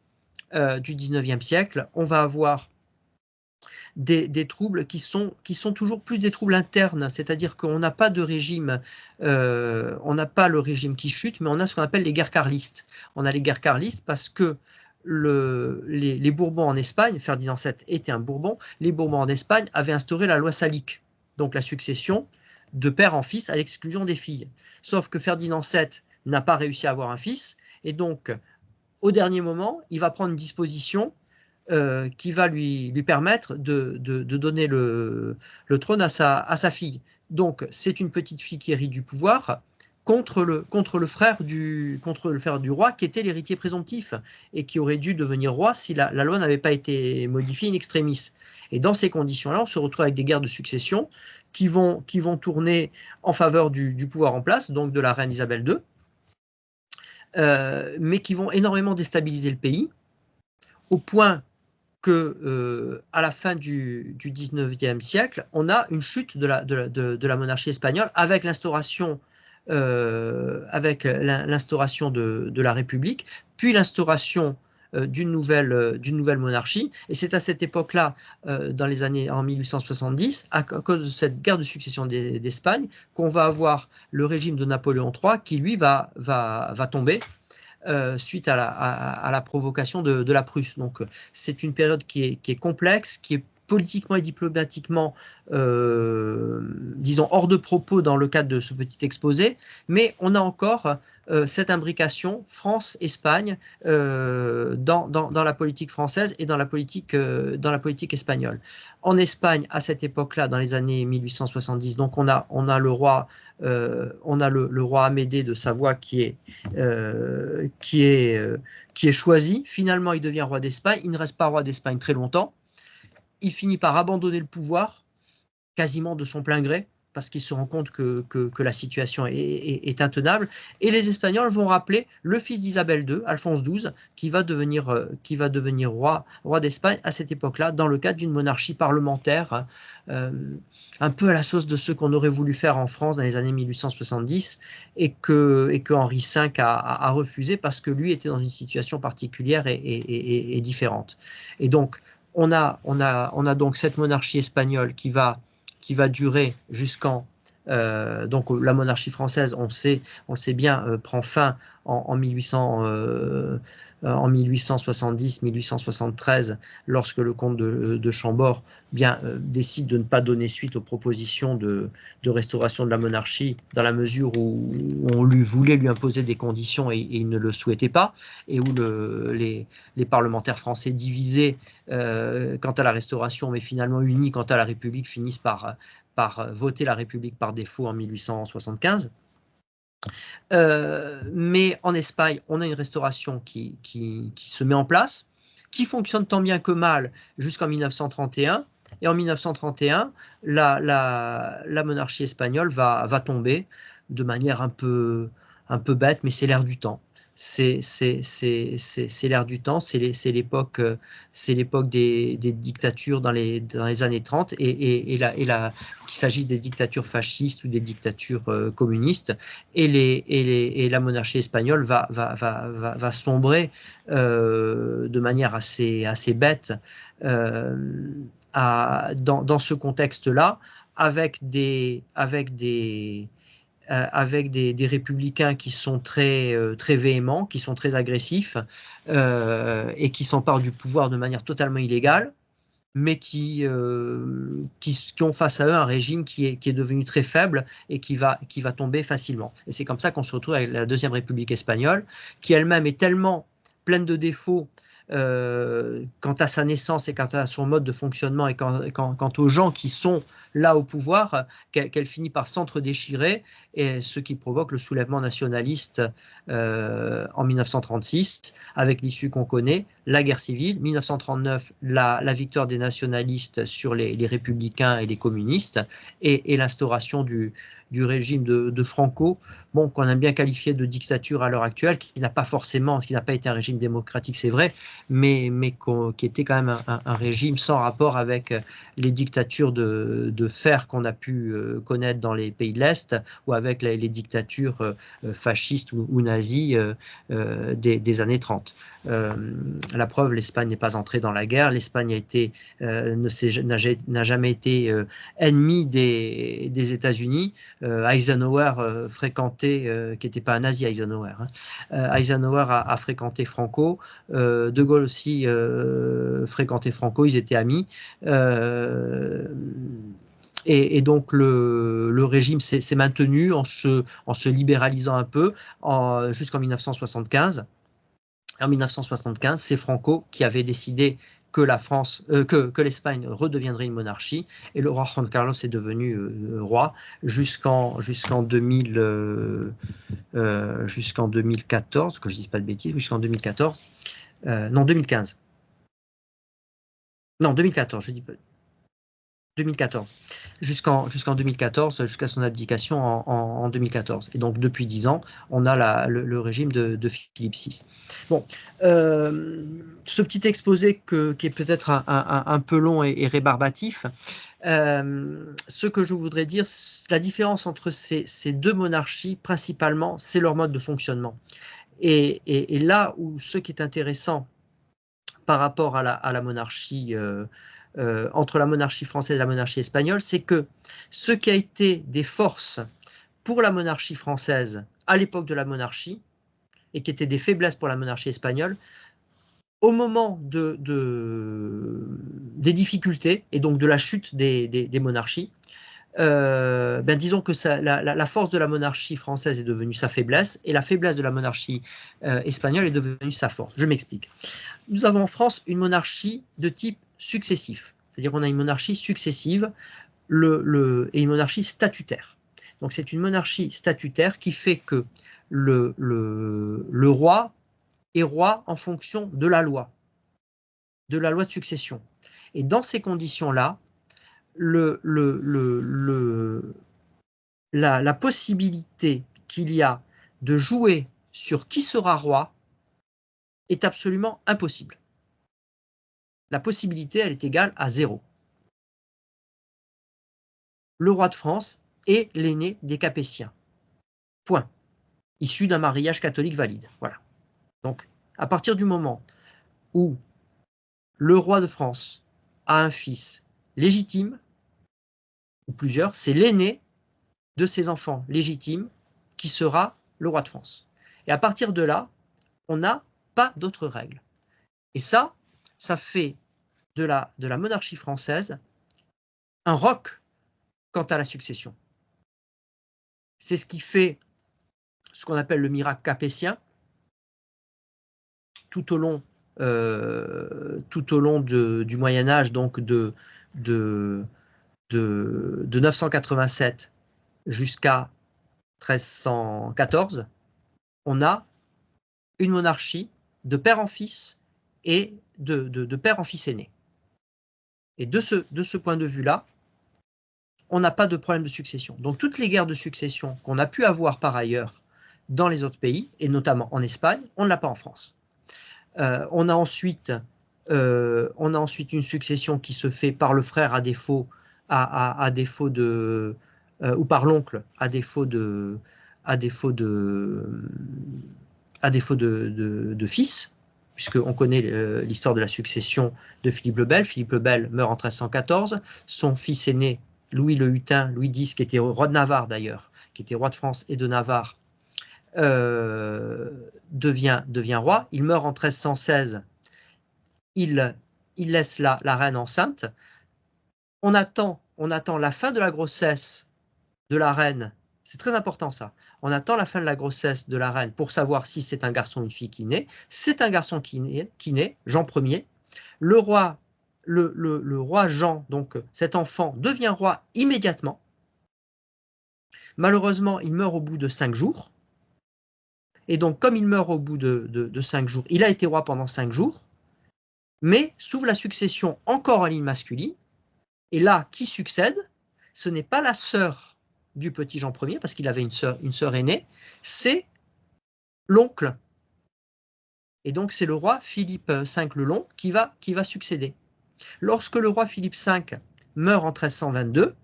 du XIXe siècle, on va avoir des troubles qui sont toujours plus des troubles internes, c'est-à-dire qu'on n'a pas de régime, on n'a pas le régime qui chute, mais on a ce qu'on appelle les guerres carlistes. On a les guerres carlistes parce que les Bourbons en Espagne, Ferdinand VII était un Bourbon, les Bourbons en Espagne avaient instauré la loi salique, donc la succession de père en fils à l'exclusion des filles. Sauf que Ferdinand VII n'a pas réussi à avoir un fils, et donc au dernier moment, il va prendre une disposition qui va lui permettre de donner le trône à sa fille. Donc, c'est une petite fille qui hérite du pouvoir contre le frère du roi, qui était l'héritier présomptif et qui aurait dû devenir roi si la loi n'avait pas été modifiée in extremis. Et dans ces conditions-là, on se retrouve avec des guerres de succession qui vont tourner en faveur du pouvoir en place, donc de la reine Isabelle II, mais qui vont énormément déstabiliser le pays, au point que à la fin du XIXe siècle, on a une chute de la monarchie espagnole avec l'instauration de la République, puis l'instauration d'une nouvelle monarchie. Et c'est à cette époque-là, dans les années en 1870, à cause de cette guerre de succession d'Espagne, qu'on va avoir le régime de Napoléon III qui, lui, va tomber. Suite à la provocation de la Prusse. Donc, c'est une période qui est complexe, qui est politiquement et diplomatiquement, disons, hors de propos dans le cadre de ce petit exposé, mais on a encore cette imbrication France-Espagne dans la politique française et dans la politique espagnole. En Espagne, à cette époque-là, dans les années 1870, donc on a le roi Amédée de Savoie qui est choisi. Finalement, il devient roi d'Espagne. Il ne reste pas roi d'Espagne très longtemps. Il finit par abandonner le pouvoir quasiment de son plein gré. parce qu'ils se rendent compte que la situation est intenable. Et les Espagnols vont rappeler le fils d'Isabelle II, Alphonse XII, qui va devenir roi d'Espagne à cette époque-là, dans le cadre d'une monarchie parlementaire, un peu à la sauce de ce qu'on aurait voulu faire en France dans les années 1870, et que Henri V a refusé parce que lui était dans une situation particulière et différente. Et donc, on a donc cette monarchie espagnole qui va durer jusqu'en donc la monarchie française, on le sait bien, prend fin en 1870-1873, lorsque le comte de Chambord décide de ne pas donner suite aux propositions de restauration de la monarchie, dans la mesure où on voulait lui imposer des conditions et il ne le souhaitait pas, et où les parlementaires français divisés quant à la restauration, mais finalement unis quant à la République, finissent par voter la République par défaut en 1875. Mais en Espagne, on a une restauration qui se met en place, qui fonctionne tant bien que mal jusqu'en 1931. Et en 1931, la monarchie espagnole va tomber de manière un peu bête, mais c'est l'air du temps. C'est l'air du temps, c'est l'époque des dictatures dans les années 30, et qu'il s'agisse des dictatures fascistes ou des dictatures communistes, et la monarchie espagnole va sombrer de manière assez bête dans ce contexte-là, avec des républicains qui sont très véhéments, qui sont très agressifs, et qui s'emparent du pouvoir de manière totalement illégale, mais qui ont face à eux un régime qui est devenu très faible et qui va tomber facilement. Et c'est comme ça qu'on se retrouve avec la Deuxième République espagnole, qui elle-même est tellement pleine de défauts quant à sa naissance et quant à son mode de fonctionnement, et quant aux gens qui sont là au pouvoir, qu'elle finit par s'entre-déchirer, et ce qui provoque le soulèvement nationaliste en 1936, avec l'issue qu'on connaît, la guerre civile. 1939, la victoire des nationalistes sur les républicains et les communistes, et l'instauration du régime de Franco, qu'on aime bien qualifier de dictature à l'heure actuelle, qui n'a pas été un régime démocratique, c'est vrai, mais qui était quand même un régime sans rapport avec les dictatures de fer qu'on a pu connaître dans les pays de l'Est, ou avec les dictatures fascistes ou nazies des années 30. La preuve, l'Espagne n'est pas entrée dans la guerre. L'Espagne n'a jamais été ennemie des États-Unis. Eisenhower fréquentait, qui n'était pas un nazi, Eisenhower. Eisenhower a fréquenté Franco. De Gaulle aussi fréquentait Franco. Ils étaient amis. Et donc le régime s'est maintenu en se libéralisant un peu jusqu'en 1975. En 1975, c'est Franco qui avait décidé que l'Espagne redeviendrait une monarchie, et le roi Juan Carlos est devenu roi jusqu'en 2014, que je ne dise pas de bêtises, jusqu'en 2014. Non, 2015. Non, 2014, je dis pas. 2014, jusqu'en 2014, jusqu'à son abdication en 2014. Et donc, depuis 10 ans, on a le régime de Philippe VI. Bon, ce petit exposé qui est peut-être un peu long et rébarbatif, ce que je voudrais dire, la différence entre ces deux monarchies, principalement, c'est leur mode de fonctionnement. Et là où ce qui est intéressant par rapport à la monarchie, entre la monarchie française et la monarchie espagnole, c'est que ce qui a été des forces pour la monarchie française à l'époque de la monarchie, et qui étaient des faiblesses pour la monarchie espagnole, au moment des difficultés, et donc de la chute des monarchies, disons que la force de la monarchie française est devenue sa faiblesse, et la faiblesse de la monarchie espagnole est devenue sa force. Je m'explique. Nous avons en France une monarchie de type successif, c'est-à-dire qu'on a une monarchie successive et une monarchie statutaire. Donc c'est une monarchie statutaire qui fait que le roi est roi en fonction de la loi de succession. Et dans ces conditions-là, le la possibilité qu'il y a de jouer sur qui sera roi est absolument impossible. La possibilité, elle est égale à 0. Le roi de France est l'aîné des Capétiens. Point. Issu d'un mariage catholique valide. Voilà. Donc, à partir du moment où le roi de France a un fils légitime, ou plusieurs, c'est l'aîné de ses enfants légitimes qui sera le roi de France. Et à partir de là, on n'a pas d'autres règles. Et ça fait de la monarchie française un roc quant à la succession. C'est ce qui fait ce qu'on appelle le miracle capétien tout au long du Moyen-Âge, donc de 987 jusqu'à 1314, on a une monarchie de père en fils et de père en fils aîné. Et de ce point de vue-là, on n'a pas de problème de succession. Donc toutes les guerres de succession qu'on a pu avoir par ailleurs dans les autres pays, et notamment en Espagne, on ne l'a pas en France. On a ensuite une succession qui se fait par le frère à défaut de ou par l'oncle à défaut de fils, puisqu'on connaît l'histoire de la succession de Philippe le Bel. Philippe le Bel meurt en 1314, son fils aîné Louis le Hutin, Louis X, qui était roi de Navarre d'ailleurs, qui était roi de France et de Navarre, devient roi. Il meurt en 1316. Il laisse la reine enceinte. On attend la fin de la grossesse de la reine. C'est très important ça. On attend la fin de la grossesse de la reine pour savoir si c'est un garçon ou une fille qui naît. C'est un garçon qui naît, Jean Ier. Le roi Jean, donc cet enfant, devient roi immédiatement. Malheureusement, il meurt au bout de 5 jours. Et donc, comme il meurt au bout de 5 jours, il a été roi pendant 5 jours, mais s'ouvre la succession encore en ligne masculine. Et là, qui succède? Ce n'est pas la sœur du petit Jean Ier, parce qu'il avait une sœur aînée, c'est l'oncle. Et donc, c'est le roi Philippe V le Long qui va succéder. Lorsque le roi Philippe V meurt en 1322,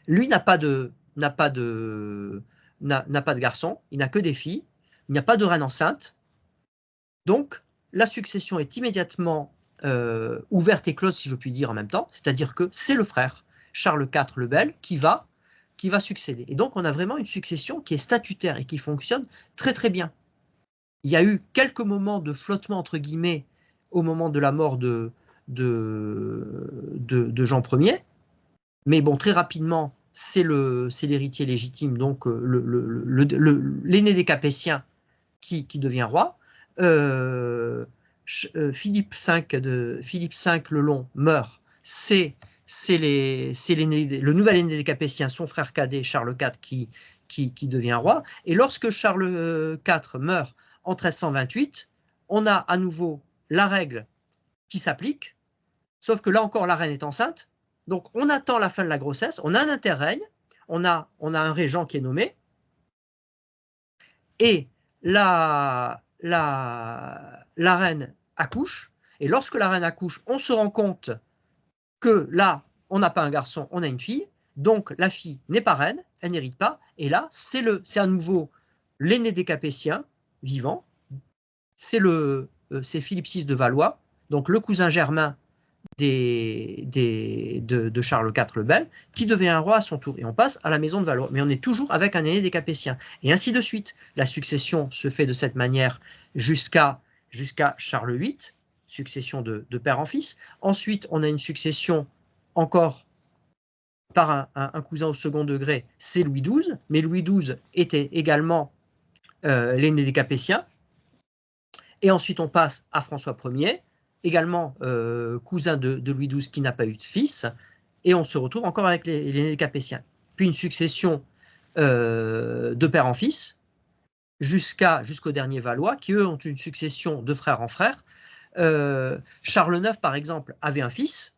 lui n'a pas de garçon, il n'a que des filles, il n'y a pas de reine enceinte. Donc, la succession est immédiatement ouverte et close, si je puis dire, en même temps. C'est-à-dire que c'est le frère, Charles IV le Bel, qui va succéder. Et donc, on a vraiment une succession qui est statutaire et qui fonctionne très très bien. Il y a eu quelques moments de flottement, entre guillemets, au moment de la mort de Jean Ier. Mais bon, très rapidement, c'est l'héritier légitime, donc l'aîné des Capétiens qui devient roi. Philippe V le Long meurt. C'est le nouvel aîné des Capétiens, son frère cadet Charles IV qui devient roi. Et lorsque Charles IV meurt en 1328, on a à nouveau la règle qui s'applique, sauf que là encore la reine est enceinte. Donc on attend la fin de la grossesse, on a un interrègne, on a un régent qui est nommé, et la reine accouche, et lorsque la reine accouche, on se rend compte que là, on n'a pas un garçon, on a une fille, donc la fille n'est pas reine, elle n'hérite pas, et là, c'est à nouveau l'aîné des Capétiens, vivant, c'est Philippe VI de Valois, donc le cousin germain de Charles IV le Bel, qui devient un roi à son tour. Et on passe à la maison de Valois. Mais on est toujours avec un aîné des Capétiens. Et ainsi de suite. La succession se fait de cette manière jusqu'à Charles VIII, succession de père en fils. Ensuite, on a une succession encore par un cousin au second degré, c'est Louis XII. Mais Louis XII était également l'aîné des Capétiens. Et ensuite, on passe à François Ier, également cousin de Louis XII qui n'a pas eu de fils, et on se retrouve encore avec les Capétiens. Puis une succession de père en fils, jusqu'au dernier Valois, qui eux ont une succession de frère en frère. Charles IX, par exemple, avait un fils,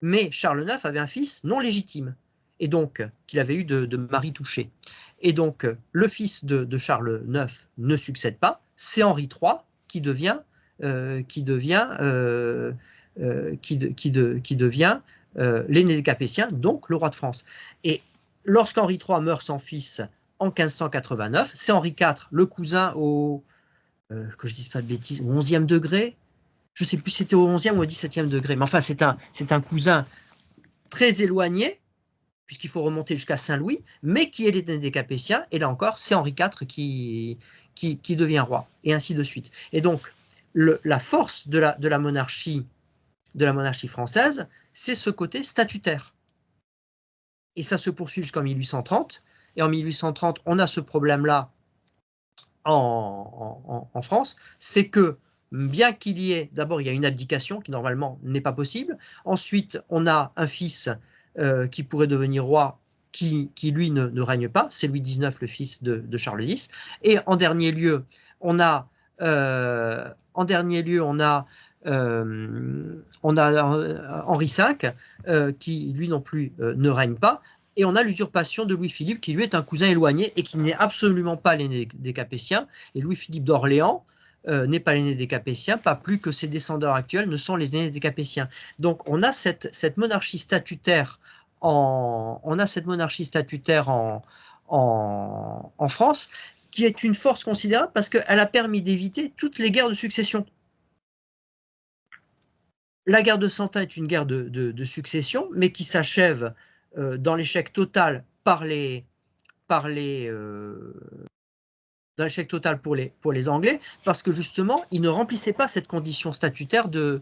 mais Charles IX avait un fils non légitime. et donc qu'il avait eu de Marie Touchet. Et donc le fils de Charles IX ne succède pas, c'est Henri III qui devient l'aîné des Capétiens, donc le roi de France. Et lorsqu'Henri III meurt sans fils en 1589, c'est Henri IV, le cousin que je dise pas de bêtises, au 11e degré, je ne sais plus si c'était au 11e ou au 17e degré, mais enfin c'est un cousin très éloigné, puisqu'il faut remonter jusqu'à Saint-Louis, mais qui est l'aîné des Capétiens, et là encore, c'est Henri IV qui devient roi, et ainsi de suite. Et donc, la force de la monarchie française, c'est ce côté statutaire. Et ça se poursuit jusqu'en 1830, et en 1830, on a ce problème-là en France, c'est que bien qu'il y ait, d'abord il y a une abdication qui normalement n'est pas possible, ensuite on a un fils qui pourrait devenir roi, qui lui ne règne pas, c'est Louis XIX, le fils de Charles X, et en dernier lieu on a Henri V qui lui non plus ne règne pas. Et on a l'usurpation de Louis-Philippe, qui lui est un cousin éloigné et qui n'est absolument pas l'aîné des Capétiens. Et Louis-Philippe d'Orléans n'est pas l'aîné des Capétiens, pas plus que ses descendants actuels ne sont les aînés des Capétiens. Donc on a cette monarchie statutaire en France, qui est une force considérable parce qu'elle a permis d'éviter toutes les guerres de succession. La guerre de Cent Ans est une guerre de succession, mais qui s'achève dans l'échec total dans l'échec total pour les Anglais, parce que justement, ils ne remplissaient pas cette condition statutaire d'être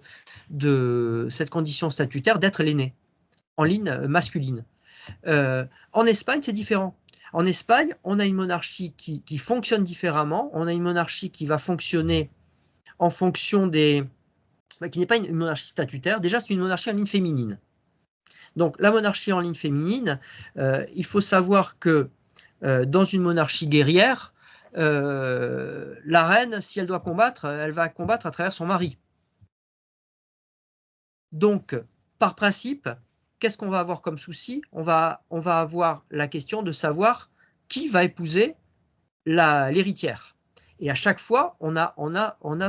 l'aîné en ligne masculine. En Espagne, c'est différent. En Espagne, on a une monarchie qui fonctionne différemment. On a une monarchie qui va fonctionner en fonction qui n'est pas une monarchie statutaire. Déjà, c'est une monarchie en ligne féminine. Donc, la monarchie en ligne féminine, il faut savoir que dans une monarchie guerrière, la reine, si elle doit combattre, elle va combattre à travers son mari. Donc, par principe, qu'est-ce qu'on va avoir comme souci ? On va avoir la question de savoir qui va épouser l'héritière. Et à chaque fois, on a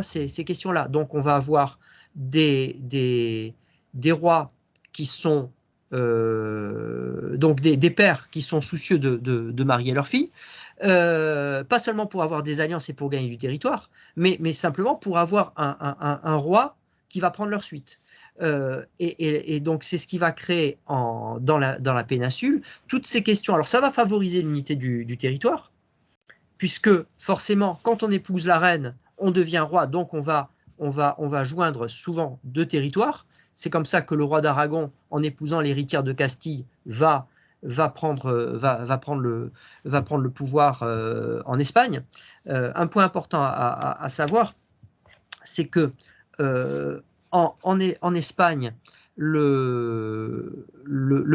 ces questions-là. Donc, on va avoir des rois qui sont donc des pères qui sont soucieux de marier leur fille, pas seulement pour avoir des alliances et pour gagner du territoire, mais simplement pour avoir un roi qui va prendre leur suite. Et donc c'est ce qui va créer dans la péninsule toutes ces questions. Alors ça va favoriser l'unité du territoire, puisque forcément quand on épouse la reine, on devient roi, donc on va joindre souvent deux territoires. C'est comme ça que le roi d'Aragon, en épousant l'héritière de Castille, va prendre le pouvoir en Espagne. Un point important à savoir, c'est que en Espagne, le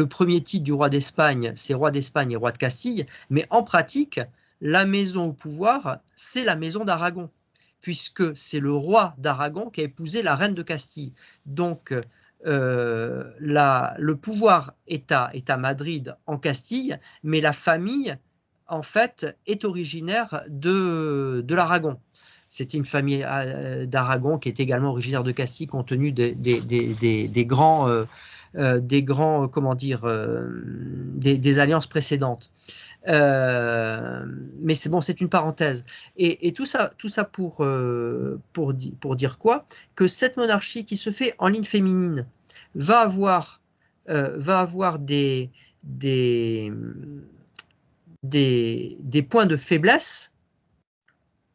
premier titre du roi d'Espagne, c'est roi d'Espagne et roi de Castille, mais en pratique, la maison au pouvoir, c'est la maison d'Aragon, puisque c'est le roi d'Aragon qui a épousé la reine de Castille. Donc, le pouvoir est à Madrid, en Castille, mais la famille, en fait, est originaire de l'Aragon. C'était une famille d'Aragon qui est également originaire de Castille, compte tenu des grands, comment dire, des alliances précédentes. Mais c'est bon, c'est une parenthèse. Et tout ça pour dire quoi? Que cette monarchie qui se fait en ligne féminine va avoir des points de faiblesse,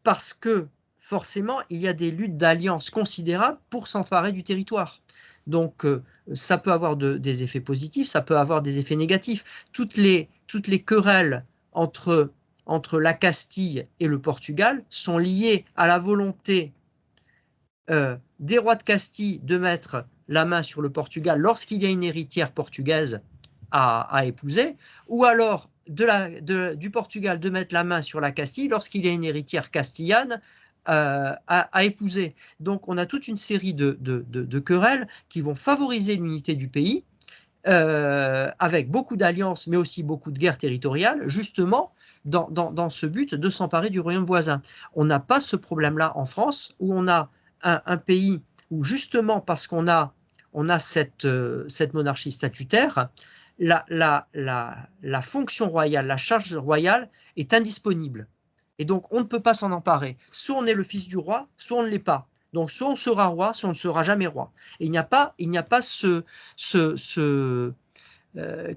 parce que forcément, il y a des luttes d'alliance considérables pour s'emparer du territoire. Donc, ça peut avoir des effets positifs, ça peut avoir des effets négatifs. Toutes les querelles entre la Castille et le Portugal sont liées à la volonté des rois de Castille de mettre la main sur le Portugal lorsqu'il y a une héritière portugaise à épouser, ou alors du Portugal de mettre la main sur la Castille lorsqu'il y a une héritière castillane à épouser. Donc on a toute une série de querelles qui vont favoriser l'unité du pays, avec beaucoup d'alliances, mais aussi beaucoup de guerres territoriales, justement dans ce but de s'emparer du royaume voisin. On n'a pas ce problème-là en France, où on a un pays où, justement parce qu'on a cette monarchie statutaire, la fonction royale, la charge royale est indisponible. Et donc, on ne peut pas s'en emparer. Soit on est le fils du roi, soit on ne l'est pas. Donc, soit on sera roi, soit on ne sera jamais roi. Et il n'y a pas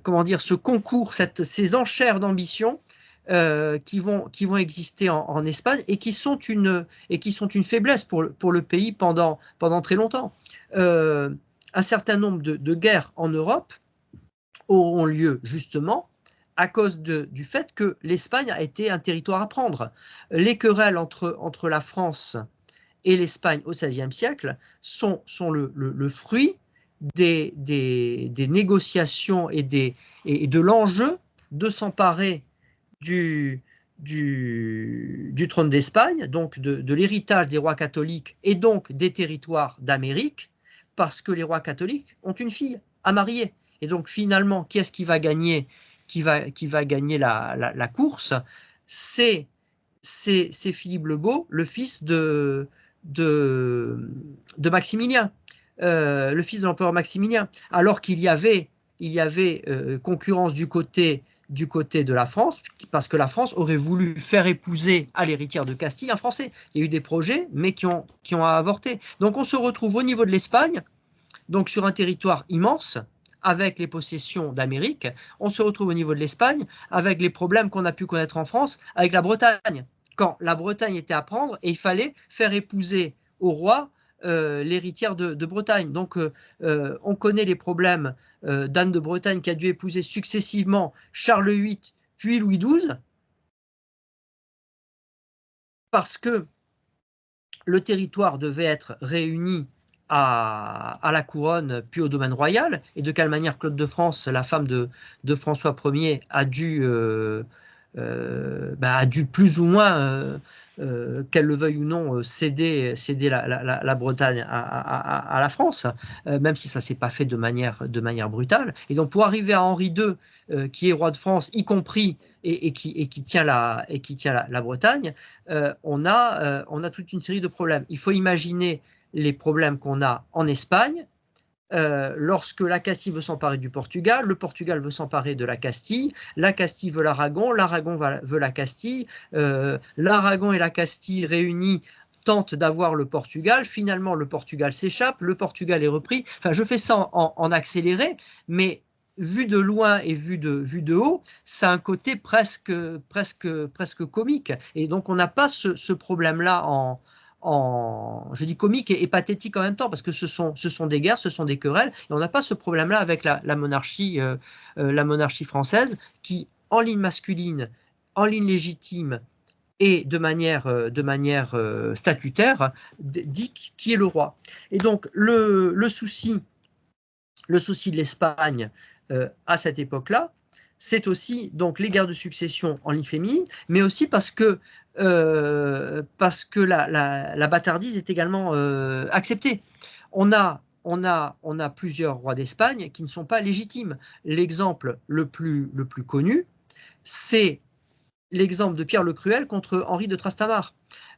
comment dire, ce concours, ces enchères d'ambition qui vont exister en Espagne et qui sont une faiblesse pour le pays pendant très longtemps. Un certain nombre de guerres en Europe auront lieu justement à cause du fait que l'Espagne a été un territoire à prendre. Les querelles entre la France et l'Espagne au XVIe siècle sont le fruit des négociations et de l'enjeu de s'emparer du trône d'Espagne, donc de l'héritage des rois catholiques et donc des territoires d'Amérique, parce que les rois catholiques ont une fille à marier. Et donc finalement, qui est-ce qui va gagner, la course? C'est Philippe le Beau, le fils de Maximilien, le fils de l'empereur Maximilien, alors qu'il y avait concurrence du côté de la France, parce que la France aurait voulu faire épouser à l'héritière de Castille un Français. Il y a eu des projets, mais qui ont avorté. Donc on se retrouve au niveau de l'Espagne, donc sur un territoire immense, avec les possessions d'Amérique. On se retrouve au niveau de l'Espagne, avec les problèmes qu'on a pu connaître en France, avec la Bretagne. Quand la Bretagne était à prendre, et il fallait faire épouser au roi l'héritière de Bretagne. Donc, on connaît les problèmes d'Anne de Bretagne, qui a dû épouser successivement Charles VIII, puis Louis XII, parce que le territoire devait être réuni à la couronne, puis au domaine royal, et de quelle manière Claude de France, la femme de François Ier, a dû plus ou moins, qu'elle le veuille ou non, céder la Bretagne à la France, même si ça ne s'est pas fait de manière brutale. Et donc pour arriver à Henri II, qui est roi de France, y compris, et qui tient la Bretagne, on a toute une série de problèmes. Il faut imaginer les problèmes qu'on a en Espagne, lorsque la Castille veut s'emparer du Portugal, le Portugal veut s'emparer de la Castille veut l'Aragon, veut la Castille, l'Aragon et la Castille réunis tentent d'avoir le Portugal, finalement le Portugal s'échappe, le Portugal est repris. Enfin, je fais ça en accéléré, mais vu de loin et vu de haut, ça a un côté presque comique. Et donc on n'a pas ce problème-là je dis comique et pathétique en même temps, parce que ce sont des guerres, ce sont des querelles, et on n'a pas ce problème-là avec la monarchie française, qui, en ligne masculine, en ligne légitime et de manière statutaire, dit qui est le roi. Et donc le souci de l'Espagne à cette époque-là, c'est aussi donc les guerres de succession en ligne féminine, mais aussi parce que la bâtardise est également acceptée. On a plusieurs rois d'Espagne qui ne sont pas légitimes. L'exemple le plus connu, c'est l'exemple de Pierre le Cruel contre Henri de Trastamare.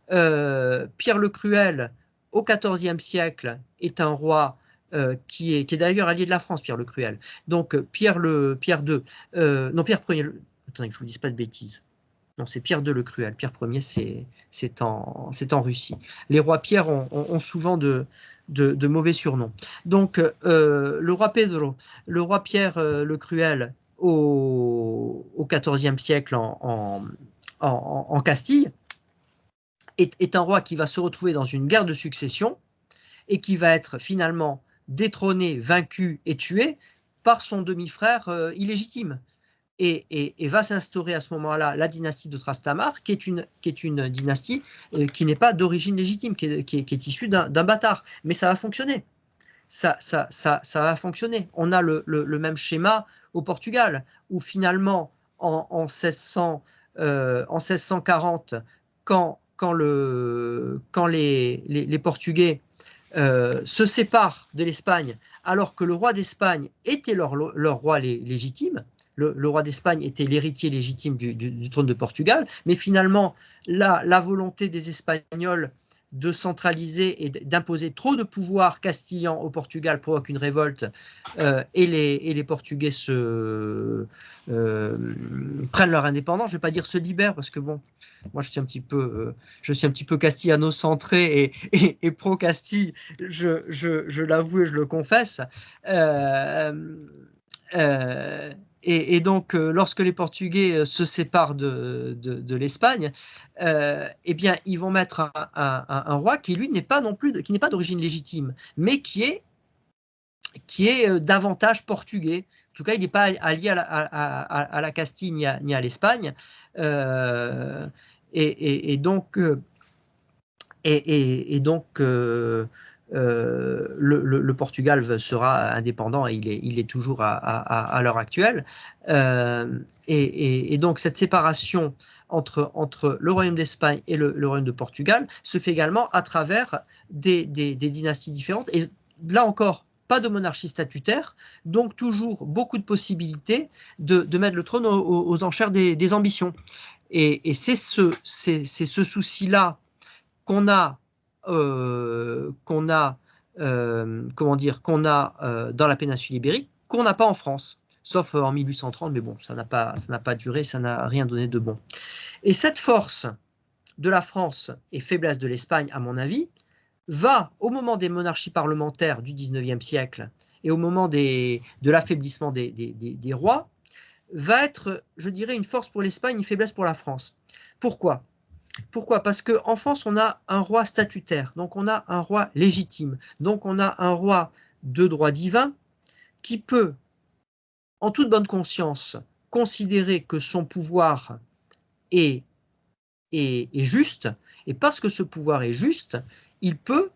Pierre le Cruel, au XIVe siècle, est un roi qui est d'ailleurs allié de la France, Pierre le Cruel. Donc Pierre II, non, Pierre Ier, attendez que je ne vous dise pas de bêtises. Non, c'est Pierre II le Cruel. Pierre Ier, c'est en Russie. Les rois Pierre ont souvent de mauvais surnoms. Donc, le roi Pedro, le roi Pierre le Cruel, au XIVe siècle en Castille, est un roi qui va se retrouver dans une guerre de succession et qui va être finalement détrôné, vaincu et tué par son demi-frère illégitime. Et va s'instaurer à ce moment-là la dynastie de Trastamare, qui est une dynastie qui n'est pas d'origine légitime, qui est issue d'un bâtard. Mais ça va fonctionner. Ça va fonctionner. On a le même schéma au Portugal, où finalement, en 1640, quand les Portugais se séparent de l'Espagne alors que le roi d'Espagne était leur roi légitime. Le roi d'Espagne était l'héritier légitime du trône de Portugal, mais finalement, la volonté des Espagnols de centraliser et d'imposer trop de pouvoir castillan au Portugal provoque une révolte et les Portugais prennent leur indépendance. Je ne vais pas dire se libèrent parce que bon, moi je suis un petit peu castillano-centré et pro-Castille, je l'avoue et je le confesse. Et donc, lorsque les Portugais se séparent de l'Espagne, eh bien, ils vont mettre un roi qui, lui, n'est pas non plus, qui n'est pas d'origine légitime, mais qui est davantage portugais. En tout cas, il n'est pas allié à la Castille ni à l'Espagne. Et donc, le Portugal sera indépendant et il est toujours à l'heure actuelle. Et donc cette séparation entre le Royaume d'Espagne et le Royaume de Portugal se fait également à travers des dynasties différentes. Et là encore, pas de monarchie statutaire, donc toujours beaucoup de possibilités de mettre le trône aux enchères des ambitions. Et c'est ce souci-là qu'on a dans la péninsule ibérique, qu'on n'a pas en France, sauf en 1830, mais bon, ça n'a pas duré, ça n'a rien donné de bon. Et cette force de la France et faiblesse de l'Espagne, à mon avis, va, au moment des monarchies parlementaires du XIXe siècle et au moment de l'affaiblissement des rois, va être, je dirais, une force pour l'Espagne, une faiblesse pour la France. Pourquoi ? Parce qu'en France, on a un roi statutaire, donc on a un roi légitime, donc on a un roi de droit divin qui peut, en toute bonne conscience, considérer que son pouvoir est juste, et parce que ce pouvoir est juste, il peut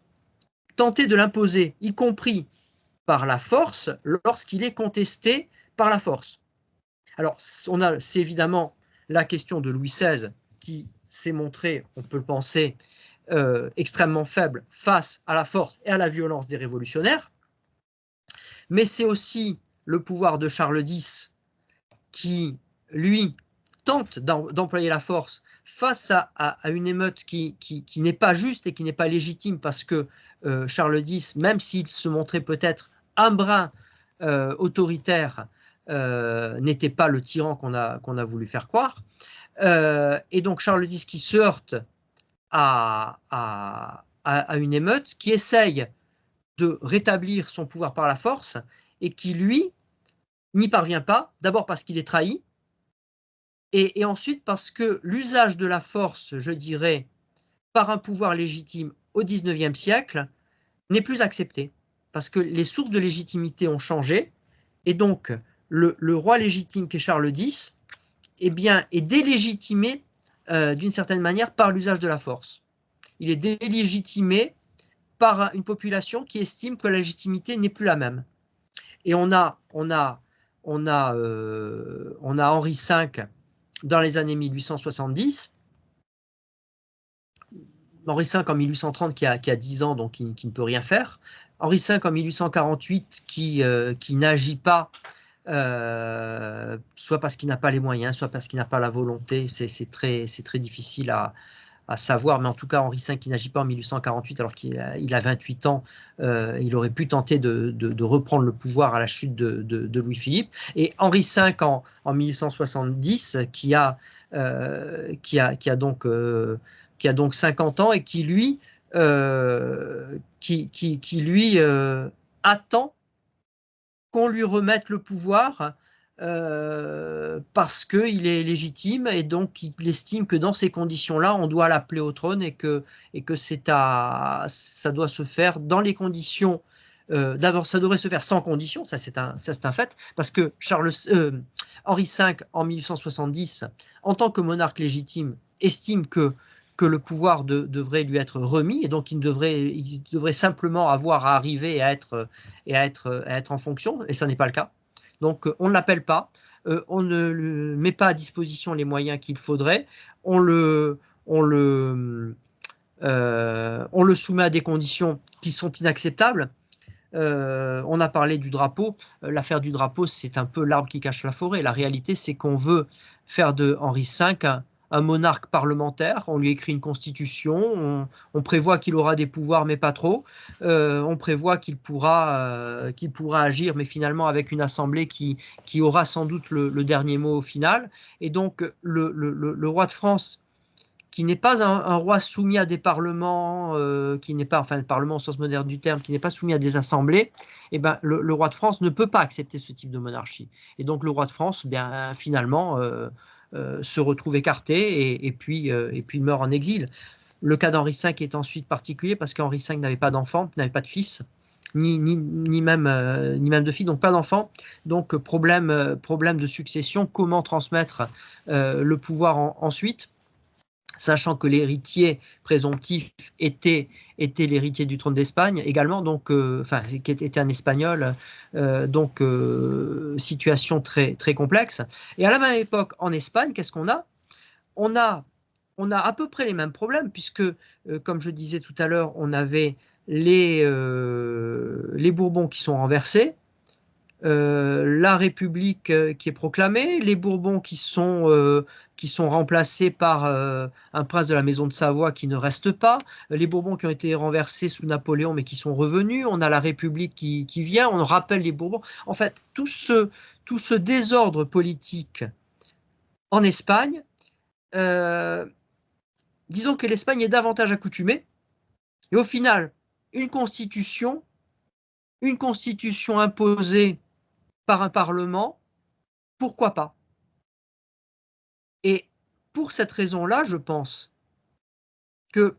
tenter de l'imposer, y compris par la force, lorsqu'il est contesté par la force. Alors, c'est évidemment la question de Louis XVI qui s'est montré, on peut le penser, extrêmement faible face à la force et à la violence des révolutionnaires, mais c'est aussi le pouvoir de Charles X qui, lui, tente d'employer la force face à une émeute qui n'est pas juste et qui n'est pas légitime parce que Charles X, même s'il se montrait peut-être un brin autoritaire, n'était pas le tyran qu'on a voulu faire croire. Et donc Charles X qui se heurte à une émeute, qui essaye de rétablir son pouvoir par la force et qui, lui, n'y parvient pas, d'abord parce qu'il est trahi, et ensuite parce que l'usage de la force, je dirais, par un pouvoir légitime au XIXe siècle, n'est plus accepté, parce que les sources de légitimité ont changé, et donc le roi légitime qu'est Charles X, eh bien, est délégitimé d'une certaine manière par l'usage de la force. Il est délégitimé par une population qui estime que la légitimité n'est plus la même. Et on a Henri V dans les années 1870, Henri V en 1830 qui a 10 ans, donc qui ne peut rien faire, Henri V en 1848 qui n'agit pas, soit parce qu'il n'a pas les moyens, soit parce qu'il n'a pas la volonté, c'est très difficile à savoir, mais en tout cas Henri V qui n'agit pas en 1848 alors qu'il a 28 ans, il aurait pu tenter de reprendre le pouvoir à la chute de Louis-Philippe, et Henri V en 1870 qui a donc 50 ans et qui lui attend qu'on lui remette le pouvoir parce qu'il est légitime et donc il estime que dans ces conditions-là, on doit l'appeler au trône et que ça doit se faire dans les conditions. D'abord, ça devrait se faire sans condition, ça c'est un fait, parce que Henri V, en 1870, en tant que monarque légitime, estime que le pouvoir devrait lui être remis, et donc il devrait simplement avoir à arriver et à être en fonction, et ça n'est pas le cas. Donc on ne l'appelle pas, on ne met pas à disposition les moyens qu'il faudrait, on le on le soumet à des conditions qui sont inacceptables. On a parlé du drapeau. L'affaire du drapeau, c'est un peu l'arbre qui cache la forêt. La réalité, c'est qu'on veut faire de Henri V un monarque parlementaire. On lui écrit une constitution. On prévoit qu'il aura des pouvoirs, mais pas trop. On prévoit qu'il pourra agir, mais finalement avec une assemblée qui aura sans doute le dernier mot au final. Et donc, le roi de France, qui n'est pas un roi soumis à des parlements, qui n'est pas, enfin, le parlement au sens moderne du terme, qui n'est pas soumis à des assemblées, eh ben, le roi de France ne peut pas accepter ce type de monarchie. Et donc le roi de France, bien, finalement, se retrouve écarté et puis il meurt en exil. Le cas d'Henri V est ensuite particulier parce qu'Henri V n'avait pas d'enfant, n'avait pas de fils, ni même de fille, donc pas d'enfant. Donc problème de succession, comment transmettre le pouvoir ensuite, sachant que l'héritier présomptif était l'héritier du trône d'Espagne également, donc, qui était un Espagnol, donc situation très, très complexe. Et à la même époque, en Espagne, qu'est-ce qu'on a? On a à peu près les mêmes problèmes, puisque, comme je disais tout à l'heure, on avait les Bourbons qui sont renversés, la République qui est proclamée, les Bourbons qui sont remplacés par un prince de la maison de Savoie qui ne reste pas, les Bourbons qui ont été renversés sous Napoléon mais qui sont revenus, on a la République qui vient, on rappelle les Bourbons. En fait, tout ce désordre politique en Espagne, disons que l'Espagne est davantage accoutumée, et au final, une constitution imposée par un parlement, pourquoi pas? Et pour cette raison-là, je pense que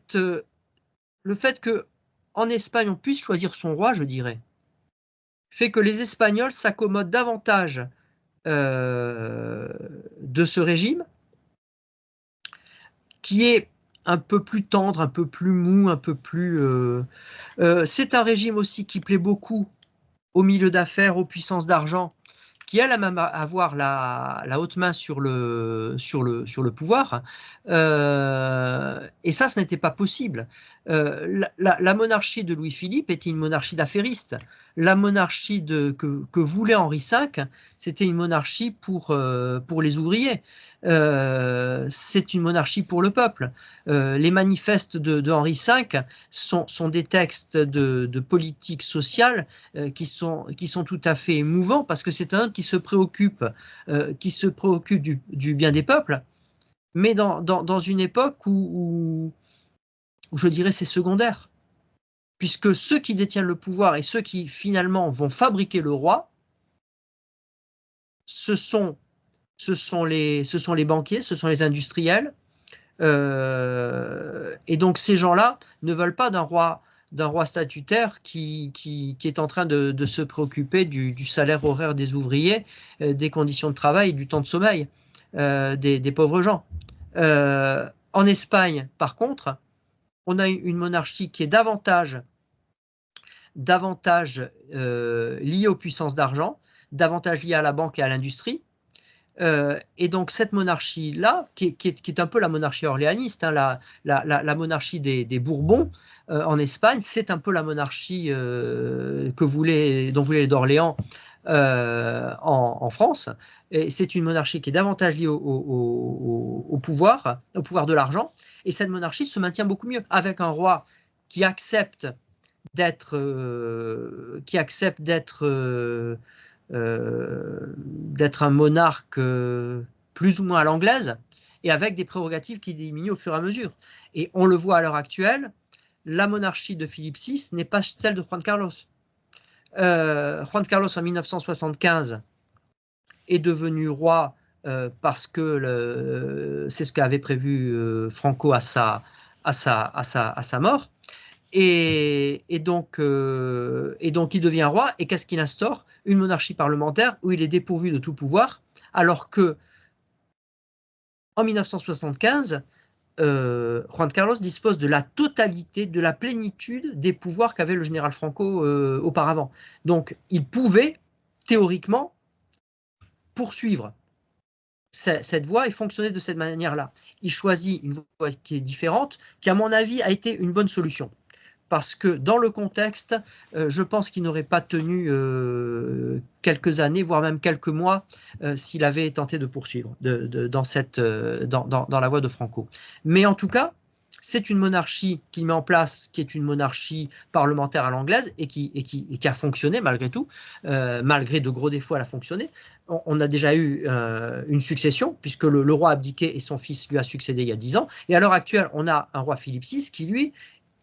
le fait qu'en Espagne on puisse choisir son roi, je dirais, fait que les Espagnols s'accommodent davantage de ce régime, qui est un peu plus tendre, un peu plus mou, un peu plus... c'est un régime aussi qui plaît beaucoup aux milieux d'affaires, aux puissances d'argent, qui aiment même avoir la haute main sur le pouvoir. Et ça, ce n'était pas possible. La monarchie de Louis-Philippe était une monarchie d'affaires. La monarchie que voulait Henri V, c'était une monarchie pour les ouvriers. C'est une monarchie pour le peuple. Les manifestes de Henri V sont des textes de politique sociale qui sont tout à fait émouvants, parce que c'est un homme qui se préoccupe du bien des peuples, mais dans une époque où je dirais c'est secondaire, puisque ceux qui détiennent le pouvoir et ceux qui finalement vont fabriquer le roi, ce sont les banquiers, ce sont les industriels, et donc ces gens-là ne veulent pas d'un roi statutaire qui est en train de se préoccuper du salaire horaire des ouvriers, des conditions de travail, du temps de sommeil des pauvres gens. En Espagne, par contre, on a une monarchie qui est davantage liée aux puissances d'argent, davantage liée à la banque et à l'industrie. Et donc cette monarchie-là, qui est un peu la monarchie orléaniste, hein, la monarchie des Bourbons en Espagne, c'est un peu la monarchie dont voulaient les d'Orléans en France. Et c'est une monarchie qui est davantage liée au pouvoir de l'argent. Et cette monarchie se maintient beaucoup mieux, avec un roi qui accepte d'être un monarque plus ou moins à l'anglaise, et avec des prérogatives qui diminuent au fur et à mesure. Et on le voit à l'heure actuelle, la monarchie de Philippe VI n'est pas celle de Juan Carlos. Juan Carlos, en 1975, est devenu roi parce que c'est ce qu'avait prévu Franco à sa mort. Et donc il devient roi, et qu'est-ce qu'il instaure? Une monarchie parlementaire où il est dépourvu de tout pouvoir, alors que en 1975, Juan Carlos dispose de la totalité, de la plénitude des pouvoirs qu'avait le général Franco auparavant. Donc il pouvait théoriquement poursuivre cette voie et fonctionner de cette manière-là. Il choisit une voie qui est différente, qui à mon avis a été une bonne solution. Parce que dans le contexte, je pense qu'il n'aurait pas tenu quelques années, voire même quelques mois, s'il avait tenté de poursuivre dans la voie de Franco. Mais en tout cas, c'est une monarchie qu'il met en place, qui est une monarchie parlementaire à l'anglaise et qui a fonctionné malgré tout, malgré de gros défauts, elle a fonctionné. On a déjà eu une succession, puisque le roi a abdiqué et son fils lui a succédé il y a 10 ans. Et à l'heure actuelle, on a un roi Philippe VI qui, lui,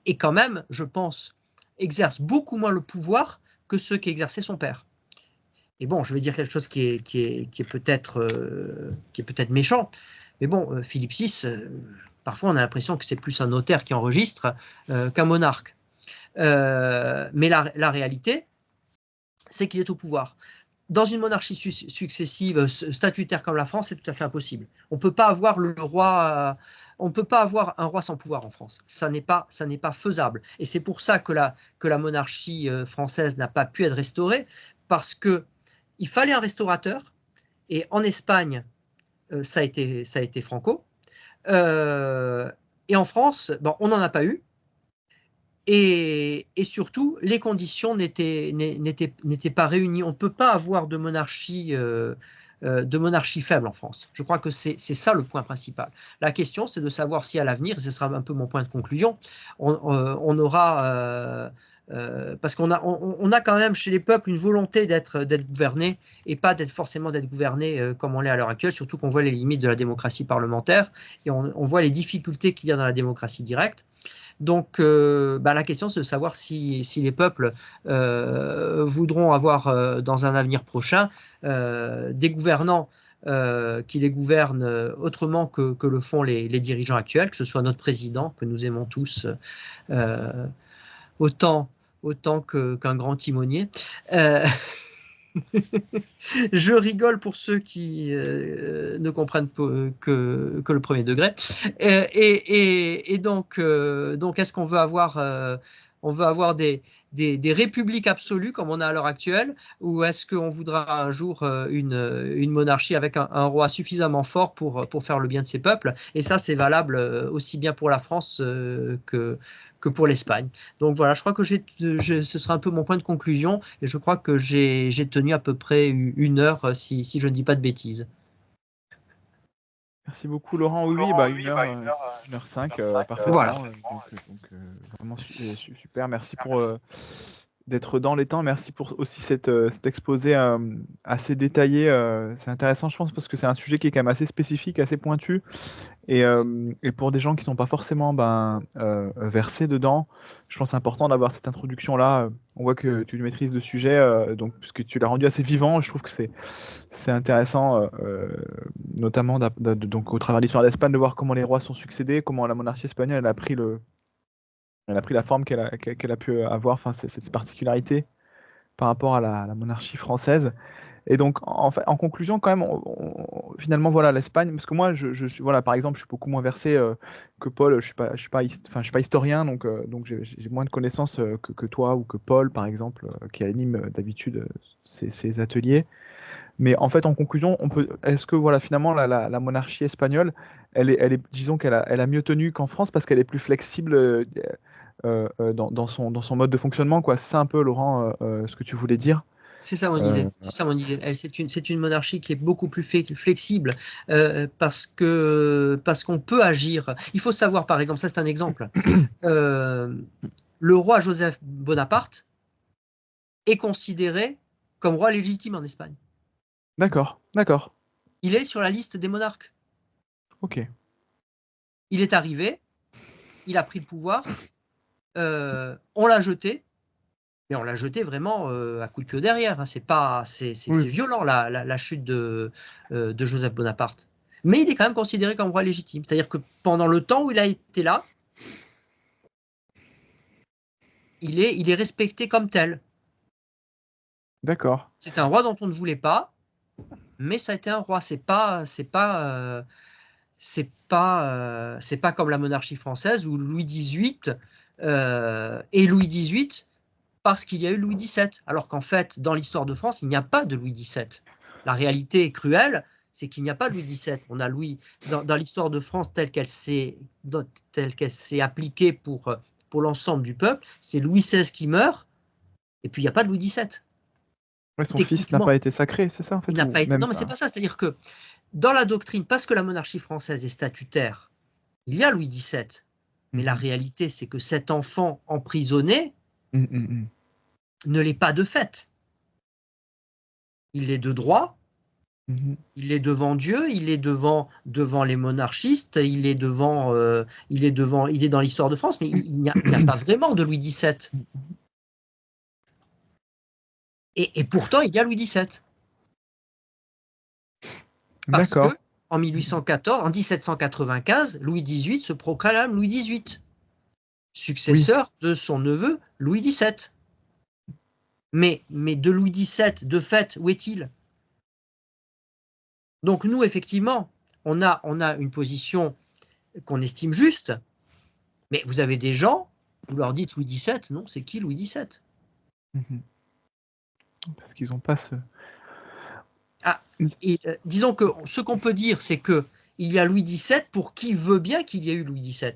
et quand même, je pense, exerce beaucoup moins le pouvoir que ceux qu'exerçait son père. Et bon, je vais dire quelque chose qui est peut-être méchant, mais bon, Philippe VI, parfois on a l'impression que c'est plus un notaire qui enregistre qu'un monarque. Mais la réalité, c'est qu'il est au pouvoir. Dans une monarchie successive, statutaire comme la France, c'est tout à fait impossible. On ne peut pas avoir le roi, on peut pas avoir un roi sans pouvoir en France. Ça n'est pas faisable. Et c'est pour ça que la monarchie française n'a pas pu être restaurée, parce que il fallait un restaurateur. Et en Espagne, ça a été Franco. Et en France, bon, on n'en a pas eu. Et surtout, les conditions n'étaient pas réunies. On ne peut pas avoir de monarchie faible en France. Je crois que c'est ça le point principal. La question, c'est de savoir si à l'avenir, et ce sera un peu mon point de conclusion, on aura... parce qu'on a quand même chez les peuples une volonté d'être gouverné et pas forcément d'être gouverné comme on l'est à l'heure actuelle, surtout qu'on voit les limites de la démocratie parlementaire et on voit les difficultés qu'il y a dans la démocratie directe. Donc, la question, c'est de savoir si les peuples voudront avoir dans un avenir prochain des gouvernants qui les gouvernent autrement que le font les dirigeants actuels, que ce soit notre président, que nous aimons tous euh, autant qu'un grand timonier. Je rigole pour ceux qui ne comprennent que le premier degré. Et donc, est-ce qu'on veut avoir des républiques absolues comme on a à l'heure actuelle, ou est-ce qu'on voudra un jour une monarchie avec un roi suffisamment fort pour faire le bien de ses peuples? Et ça, c'est valable aussi bien pour la France que pour l'Espagne. Donc voilà, je crois que ce sera un peu mon point de conclusion, et je crois que j'ai tenu à peu près 1 heure, si je ne dis pas de bêtises. Merci beaucoup, Laurent. Oui, oui, bah, 1h05, Voilà. parfaitement. Vraiment super. Merci pour d'être dans les temps. Merci pour aussi cet exposé assez détaillé. C'est intéressant, je pense, parce que c'est un sujet qui est quand même assez spécifique, assez pointu. Et pour des gens qui ne sont pas forcément versés dedans, je pense que c'est important d'avoir cette introduction-là. On voit que tu maîtrises le sujet, donc, puisque tu l'as rendu assez vivant. Je trouve que c'est intéressant, notamment donc, au travers de l'histoire d'Espagne, de voir comment les rois sont succédés, comment la monarchie espagnole elle a pris la forme qu'elle a pu avoir, enfin, cette particularité par rapport à la monarchie française. Et donc, en conclusion, quand même, finalement, voilà, l'Espagne, parce que moi, voilà, par exemple, je suis beaucoup moins versé que Paul. Je suis pas historien, donc j'ai moins de connaissances que toi ou que Paul, par exemple, qui anime d'habitude ces ateliers. Mais en fait, en conclusion, est-ce que voilà, finalement, la monarchie espagnole, disons elle a mieux tenu qu'en France parce qu'elle est plus flexible dans son mode de fonctionnement, quoi. C'est ça un peu, Laurent, ce que tu voulais dire. C'est ça mon idée. C'est ça mon idée. C'est une monarchie qui est beaucoup plus flexible parce qu'on peut agir. Il faut savoir, par exemple, ça c'est un exemple. Le roi Joseph Bonaparte est considéré comme roi légitime en Espagne. D'accord, d'accord. Il est sur la liste des monarques. Ok. Il est arrivé, il a pris le pouvoir, on l'a jeté. Mais on l'a jeté vraiment à coup de pied derrière. Hein. C'est Oui. violent la chute de Joseph Bonaparte. Mais il est quand même considéré comme roi légitime. C'est-à-dire que pendant le temps où il a été là, il est respecté comme tel. D'accord. C'est un roi dont on ne voulait pas, mais ça a été un roi. C'est pas comme la monarchie française où Louis XVIII et Louis XVIII parce qu'il y a eu Louis XVII. Alors qu'en fait, dans l'histoire de France, il n'y a pas de Louis XVII. La réalité est cruelle, c'est qu'il n'y a pas Louis XVII. On a dans l'histoire de France telle qu'elle s'est appliquée pour l'ensemble du peuple, c'est Louis XVI qui meurt, et puis il n'y a pas de Louis XVII. Ouais, son fils n'a pas été sacré, c'est ça en fait? Il n'a pas été. Non, mais c'est pas ça. C'est-à-dire que dans la doctrine, parce que la monarchie française est statutaire, il y a Louis XVII. Mais la réalité, c'est que cet enfant emprisonné ne l'est pas de fait. Il est de droit, il est devant Dieu, il est devant les monarchistes, il est dans l'histoire de France, mais il n'y a pas vraiment de Louis XVII. Et pourtant, il y a Louis XVII. Parce que en 1795, Louis XVIII se proclame Louis XVIII, successeur de son neveu Louis XVII. Mais de Louis XVII, de fait, où est-il? Donc nous, effectivement, on a une position qu'on estime juste, mais vous avez des gens, vous leur dites Louis XVII, non, c'est qui Louis XVII? Parce qu'ils n'ont pas ce... disons que ce qu'on peut dire, c'est que il y a Louis XVII pour qui veut bien qu'il y ait eu Louis XVII.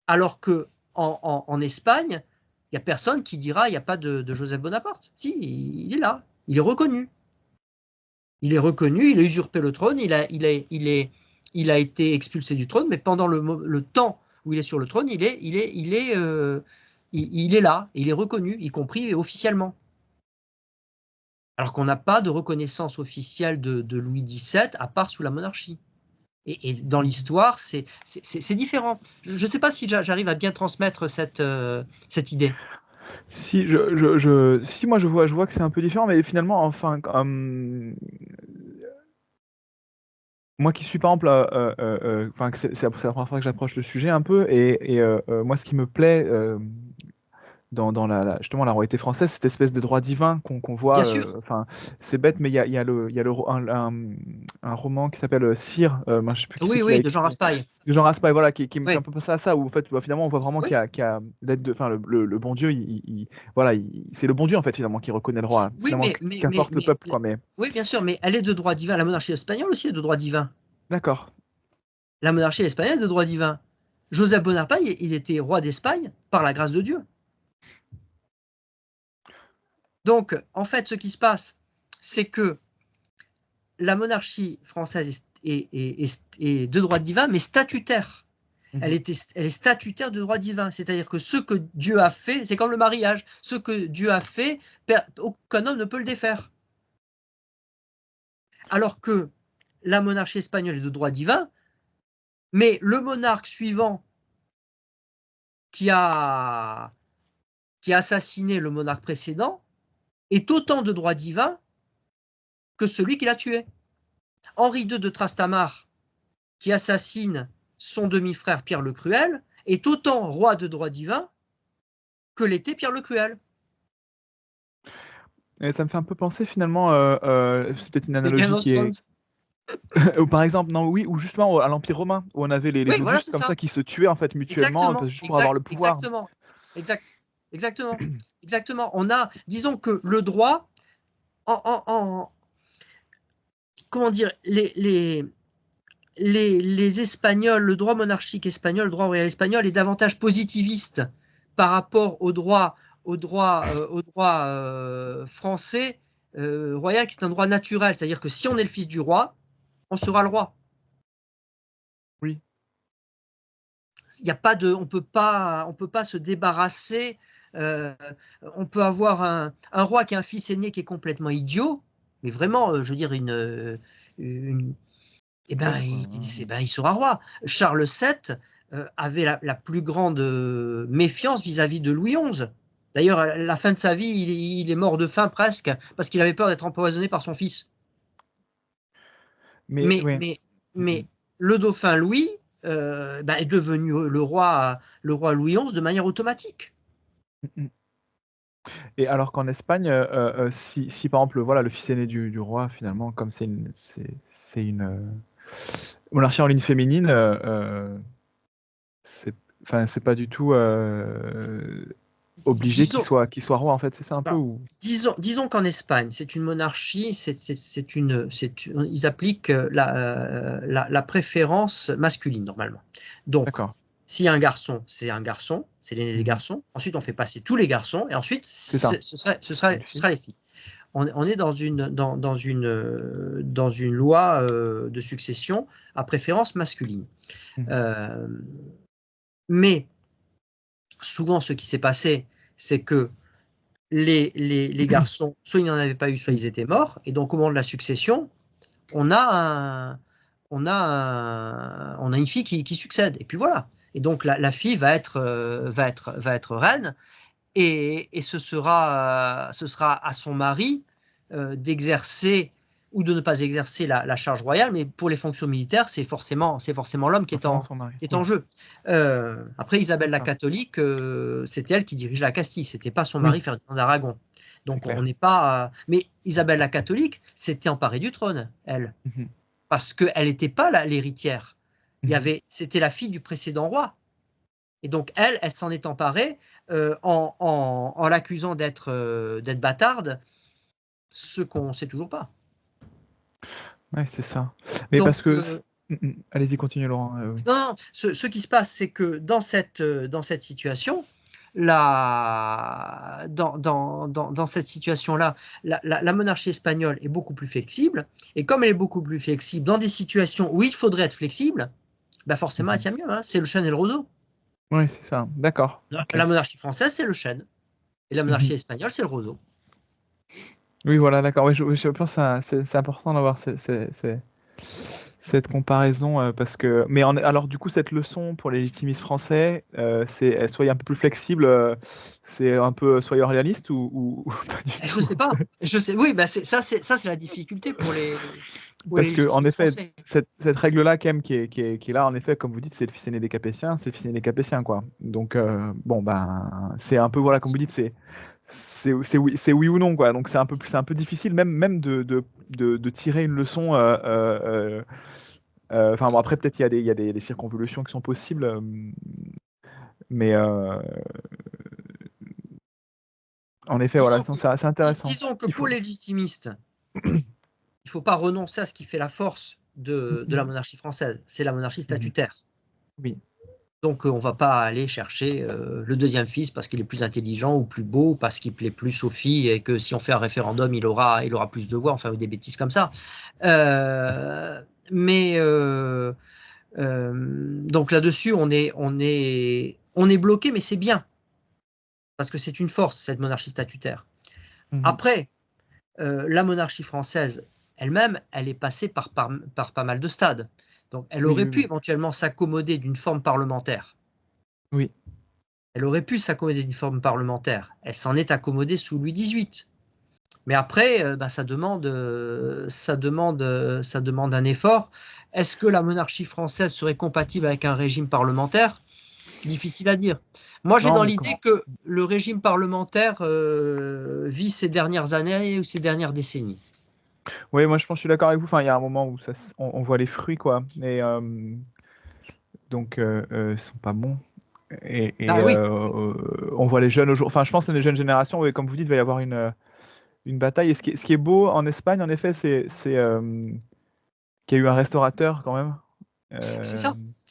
Alors que en Espagne, il n'y a personne qui dira il n'y a pas de Joseph Bonaparte. Si, il est là, il est reconnu. Il est reconnu, il a usurpé le trône, il a été expulsé du trône, mais pendant le temps où il est sur le trône, il est là, il est reconnu, y compris officiellement. Alors qu'on n'a pas de reconnaissance officielle de Louis XVII, à part sous la monarchie. Et dans l'histoire, c'est différent. Je ne sais pas si j'arrive à bien transmettre cette idée. Si, si moi je vois que c'est un peu différent, mais finalement, enfin, moi qui suis par exemple, enfin, c'est la première fois que j'approche le sujet un peu, et moi ce qui me plaît dans justement la royauté française, cette espèce de droit divin qu'on voit. Bien sûr. Enfin, c'est bête, mais il y a un roman qui s'appelle Cire. Je sais plus qui c'est qui l'a Oui, de écrit. Jean Raspail. De Jean Raspail, voilà, qui me Oui. fait un peu penser à ça, où en fait, finalement, on voit vraiment qu'il y a enfin, le bon Dieu, voilà, c'est le bon Dieu en fait finalement qui reconnaît le roi. Oui, Finalement, qu'importe le peuple, quoi. Mais oui, bien sûr, mais elle est de droit divin. La monarchie espagnole aussi est de droit divin. d'accord. La monarchie espagnole est de droit divin. Joseph Bonaparte, il était roi d'Espagne par la grâce de Dieu. Donc, en fait, ce qui se passe, c'est que la monarchie française est de droit divin, mais statutaire. Elle est statutaire de droit divin. C'est-à-dire que ce que Dieu a fait, c'est comme le mariage. Ce que Dieu a fait, aucun homme ne peut le défaire. Alors que la monarchie espagnole est de droit divin, mais le monarque suivant qui a assassiné le monarque précédent est autant de droit divin que celui qui l'a tué. Henri II de Trastamare, qui assassine son demi-frère Pierre le Cruel, est autant roi de droit divin que l'était Pierre le Cruel. Et ça me fait un peu penser finalement, c'est peut-être une C'est Game analogie of qui Thrones. est, ou par exemple, non, oui, ou justement à l'Empire romain, où on avait les Oui, voilà, Augustes c'est comme ça. ça qui se tuaient en fait mutuellement Exactement. juste pour avoir le pouvoir. Exactement. On a, disons que le droit, comment dire, les Espagnols, le droit monarchique espagnol, le droit royal espagnol est davantage positiviste par rapport au droit français royal, qui est un droit naturel. C'est-à-dire que si on est le fils du roi, on sera le roi. Oui. Il y a pas de, on peut pas se débarrasser. On peut avoir un roi qui a un fils aîné qui est complètement idiot, mais vraiment, je veux dire, il sera roi. Charles VII avait la plus grande méfiance vis-à-vis de Louis XI. D'ailleurs, à la fin de sa vie, il est mort de faim presque, parce qu'il avait peur d'être empoisonné par son fils. Mais le dauphin Louis est devenu le roi Louis XI de manière automatique. Et alors qu'en Espagne, si par exemple, voilà, le fils aîné du roi, finalement, comme c'est une monarchie en ligne féminine, c'est pas du tout. obligé qu'il soit roi, en fait, c'est ça un peu ou... Disons qu'en Espagne, c'est une monarchie, ils appliquent la préférence masculine, normalement. Donc, s'il y a un garçon, c'est l'aîné des garçons. Ensuite, on fait passer tous les garçons, et ensuite, ce sera les filles. On est dans une loi de succession à préférence masculine. Mais souvent, ce qui s'est passé, c'est que les garçons, soit ils n'en avaient pas eu, soit ils étaient morts. Et donc, au moment de la succession, on a une fille qui succède. Et puis voilà. Et donc, la fille va être reine. Et ce sera à son mari d'exercer ou de ne pas exercer la charge royale, mais pour les fonctions militaires, c'est forcément l'homme qui est en jeu. Après, Isabelle la catholique, c'était elle qui dirige la Castille, c'était pas son mari Ferdinand d'Aragon. Donc on n'est pas. Mais Isabelle la catholique s'était emparée du trône, elle, parce qu'elle n'était pas l'héritière. C'était la fille du précédent roi. Et donc, elle s'en est emparée en l'accusant d'être bâtarde, ce qu'on ne sait toujours pas. Ouais, c'est ça. Mais donc, parce que... Allez-y, continuez, Laurent. Oui. Non, ce qui se passe, c'est que dans cette situation, dans cette situation-là, la monarchie espagnole est beaucoup plus flexible. Et comme elle est beaucoup plus flexible, dans des situations où il faudrait être flexible, bah forcément, elle tient mieux. Hein, c'est le chêne et le roseau. Oui, c'est ça. D'accord. La monarchie française, c'est le chêne. Et la monarchie espagnole, c'est le roseau. Oui, voilà, d'accord. Oui, je pense que c'est important d'avoir cette comparaison parce que. Mais alors, du coup, cette leçon pour les légitimistes français, c'est soyez un peu plus flexible, c'est un peu soyez réaliste ou pas du tout. Je sais pas. Oui, bah ça, c'est la difficulté pour les. Parce que en effet, cette règle-là, quand même, qui est là, en effet, comme vous dites, c'est le fils aîné des Capétiens, c'est le fils aîné des Capétiens, quoi. Donc, bon, ben, c'est un peu, voilà, comme vous dites, c'est oui ou non, quoi. Donc, c'est un peu difficile, même de tirer une leçon. Enfin, bon, après, peut-être il y a des circonvolutions qui sont possibles, mais en effet, voilà, c'est intéressant. Disons que pour les légitimistes, il ne faut pas renoncer à ce qui fait la force de la monarchie française. C'est la monarchie statutaire. Oui. Donc, on ne va pas aller chercher le deuxième fils parce qu'il est plus intelligent ou plus beau, parce qu'il plaît plus aux filles et que si on fait un référendum, il aura plus de voix, enfin, des bêtises comme ça. Donc là-dessus, on est bloqué, mais c'est bien. Parce que c'est une force, cette monarchie statutaire. Après, la monarchie française elle-même, elle est passée par pas mal de stades. Donc, elle aurait pu éventuellement s'accommoder d'une forme parlementaire. Oui. Elle aurait pu s'accommoder d'une forme parlementaire. Elle s'en est accommodée sous Louis XVIII. Mais après, ça demande un effort. Est-ce que la monarchie française serait compatible avec un régime parlementaire ? Difficile à dire. Moi, j'ai dans l'idée que le régime parlementaire vit ces dernières années ou ces dernières décennies. Oui, moi je pense que je suis d'accord avec vous. Enfin, il y a un moment où on voit les fruits, quoi. Et donc, ils sont pas bons. Et oui. on voit les jeunes aujourd'hui. Enfin, je pense que les jeunes générations, oui, comme vous dites, il va y avoir une bataille. Et ce qui est beau en Espagne, en effet, c'est qu'il y a eu un restaurateur quand même. C'est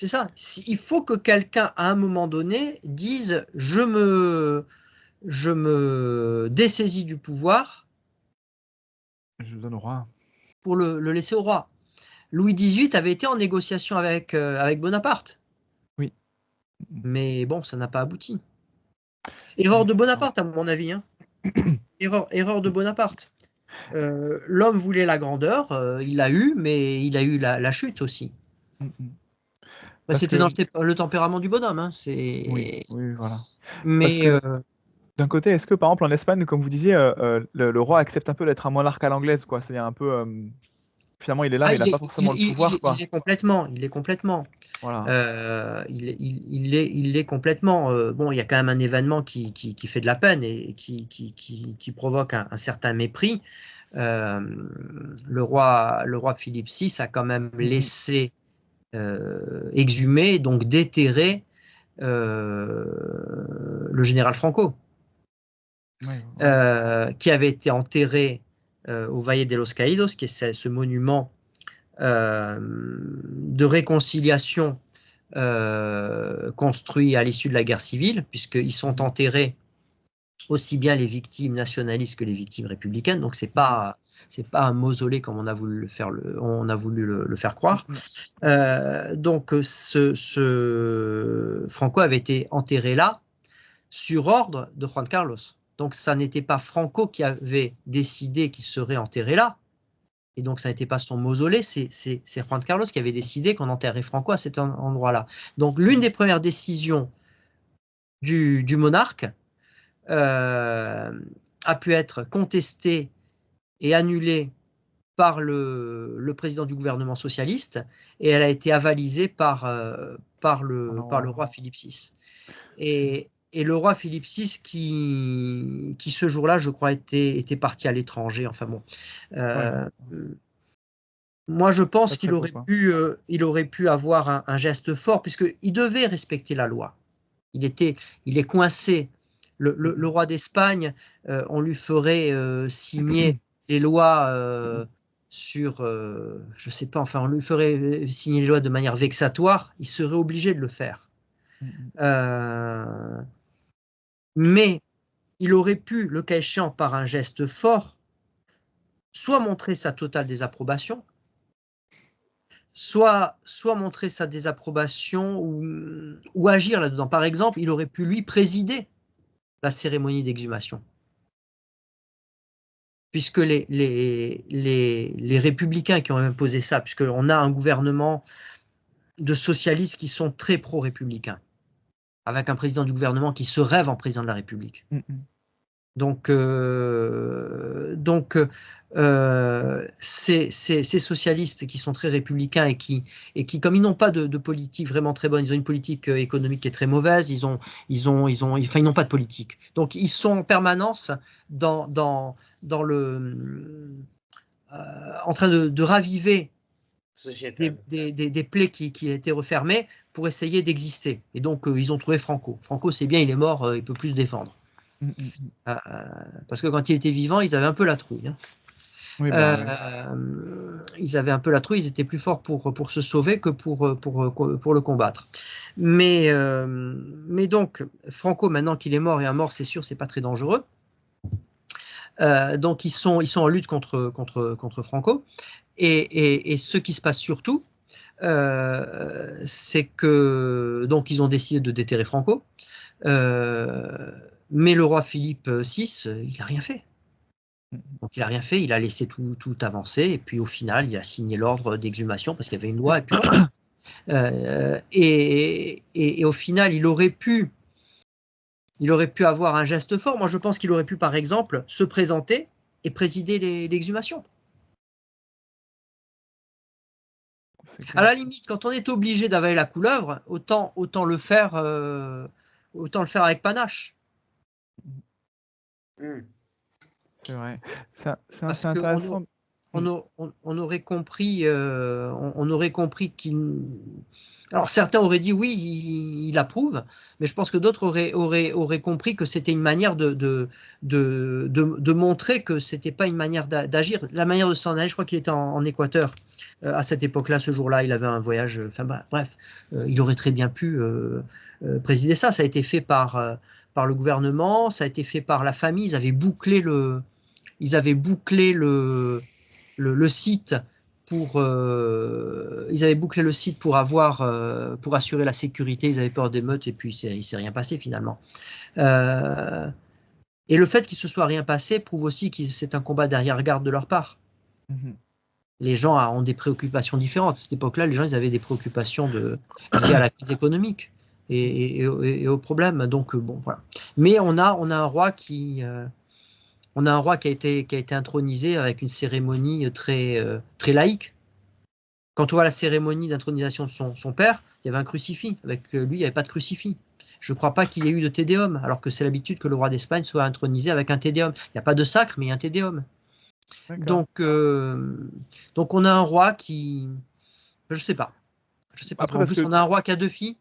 ça. Il faut que quelqu'un, à un moment donné, dise je me dessaisis du pouvoir. Je le donne au roi. Pour le laisser au roi. Louis XVIII avait été en négociation avec Bonaparte. Oui. Mais bon, ça n'a pas abouti. Erreur de Bonaparte, à mon avis. Hein. Erreur de Bonaparte. L'homme voulait la grandeur, il l'a eu, mais il a eu la chute aussi. C'était dans le tempérament du bonhomme. Hein, oui, voilà. Mais d'un côté, est-ce que par exemple en Espagne, comme vous disiez, le roi accepte un peu d'être un monarque à l'anglaise, quoi. C'est-à-dire un peu finalement il est là, mais il n'a pas forcément le pouvoir, quoi. Il est complètement. Voilà. Il l'est complètement. Bon, il y a quand même un événement qui fait de la peine et qui provoque un certain mépris. Le roi Philippe VI a quand même laissé exhumer, donc déterrer le général Franco. qui avait été enterré au Valle de los Caídos, qui est ce monument de réconciliation construit à l'issue de la guerre civile, puisqu'ils sont enterrés aussi bien les victimes nationalistes que les victimes républicaines. Donc c'est pas un mausolée comme on a voulu le faire croire. Donc Franco avait été enterré là sur ordre de Juan Carlos. Donc ça n'était pas Franco qui avait décidé qu'il serait enterré là. Et donc, ça n'était pas son mausolée, c'est Juan Carlos qui avait décidé qu'on enterrait Franco à cet endroit-là. Donc, l'une des premières décisions du monarque a pu être contestée et annulée par le président du gouvernement socialiste, et elle a été avalisée par le roi Philippe VI. Et le roi Philippe VI qui ce jour-là, je crois, était parti à l'étranger. Enfin bon. Moi, je pense qu'il aurait pu avoir un geste fort, puisqu'il devait respecter la loi. Il est coincé. Le roi d'Espagne, on lui ferait signer les lois sur, je sais pas, enfin, on lui ferait signer les lois de manière vexatoire. Il serait obligé de le faire. Mais il aurait pu, le cas échéant, par un geste fort, soit montrer sa totale désapprobation, soit montrer sa désapprobation ou agir là-dedans. Par exemple, il aurait pu lui présider la cérémonie d'exhumation. Puisque les républicains qui ont imposé ça, puisqu'on a un gouvernement de socialistes qui sont très pro-républicains, avec un président du gouvernement qui se rêve en président de la République. Donc, ces socialistes qui sont très républicains et qui comme ils n'ont pas de politique vraiment très bonne, ils ont une politique économique qui est très mauvaise, ils n'ont pas de politique. Donc, ils sont en permanence en train de raviver des plaies qui étaient refermées pour essayer d'exister. Et donc, ils ont trouvé Franco. Franco, c'est bien, il est mort, il ne peut plus se défendre. Parce que quand il était vivant, ils avaient un peu la trouille. Ils avaient un peu la trouille, ils étaient plus forts pour se sauver que pour le combattre. Mais donc, Franco, maintenant qu'il est mort, et un mort, c'est sûr, c'est pas très dangereux. Donc, ils sont en lutte contre Franco. Et ce qui se passe surtout, c'est que donc ils ont décidé de déterrer Franco. Mais le roi Philippe VI, il n'a rien fait. Donc il n'a rien fait, il a laissé tout avancer, et puis au final, il a signé l'ordre d'exhumation parce qu'il y avait une loi. Et, puis, et au final, il aurait pu avoir un geste fort. Moi, je pense qu'il aurait pu, par exemple, se présenter et présider l'exhumation. À la limite, quand on est obligé d'avaler la couleuvre, autant le faire avec panache. C'est vrai. C'est intéressant. On aurait compris, qu'il. Alors certains auraient dit oui, il approuve, mais je pense que d'autres auraient compris que c'était une manière de montrer que c'était pas une manière d'agir. La manière de s'en aller, je crois qu'il était en Équateur à cette époque-là, ce jour-là, il avait un voyage. Enfin bref, il aurait très bien pu présider ça. Ça a été fait par le gouvernement, ça a été fait par la famille. Ils avaient bouclé le site pour pour assurer la sécurité. Ils avaient peur d'émeutes et puis il s'est rien passé finalement. Et le fait qu'il se soit rien passé prouve aussi que c'est un combat d'arrière-garde de leur part. Les gens ont des préoccupations différentes. À cette époque-là, les gens ils avaient des préoccupations liées à la crise économique et aux problèmes. Donc bon, voilà. Mais on a un roi qui a été intronisé avec une cérémonie très laïque. Quand on voit la cérémonie d'intronisation de son père, il y avait un crucifix. Avec lui, il n'y avait pas de crucifix. Je ne crois pas qu'il y ait eu de tédéum, alors que c'est l'habitude que le roi d'Espagne soit intronisé avec un tédéum. Il n'y a pas de sacre, mais il y a un tédéum. Donc on a un roi qui... Je ne sais pas. Après, en plus, on a un roi qui a 2 filles.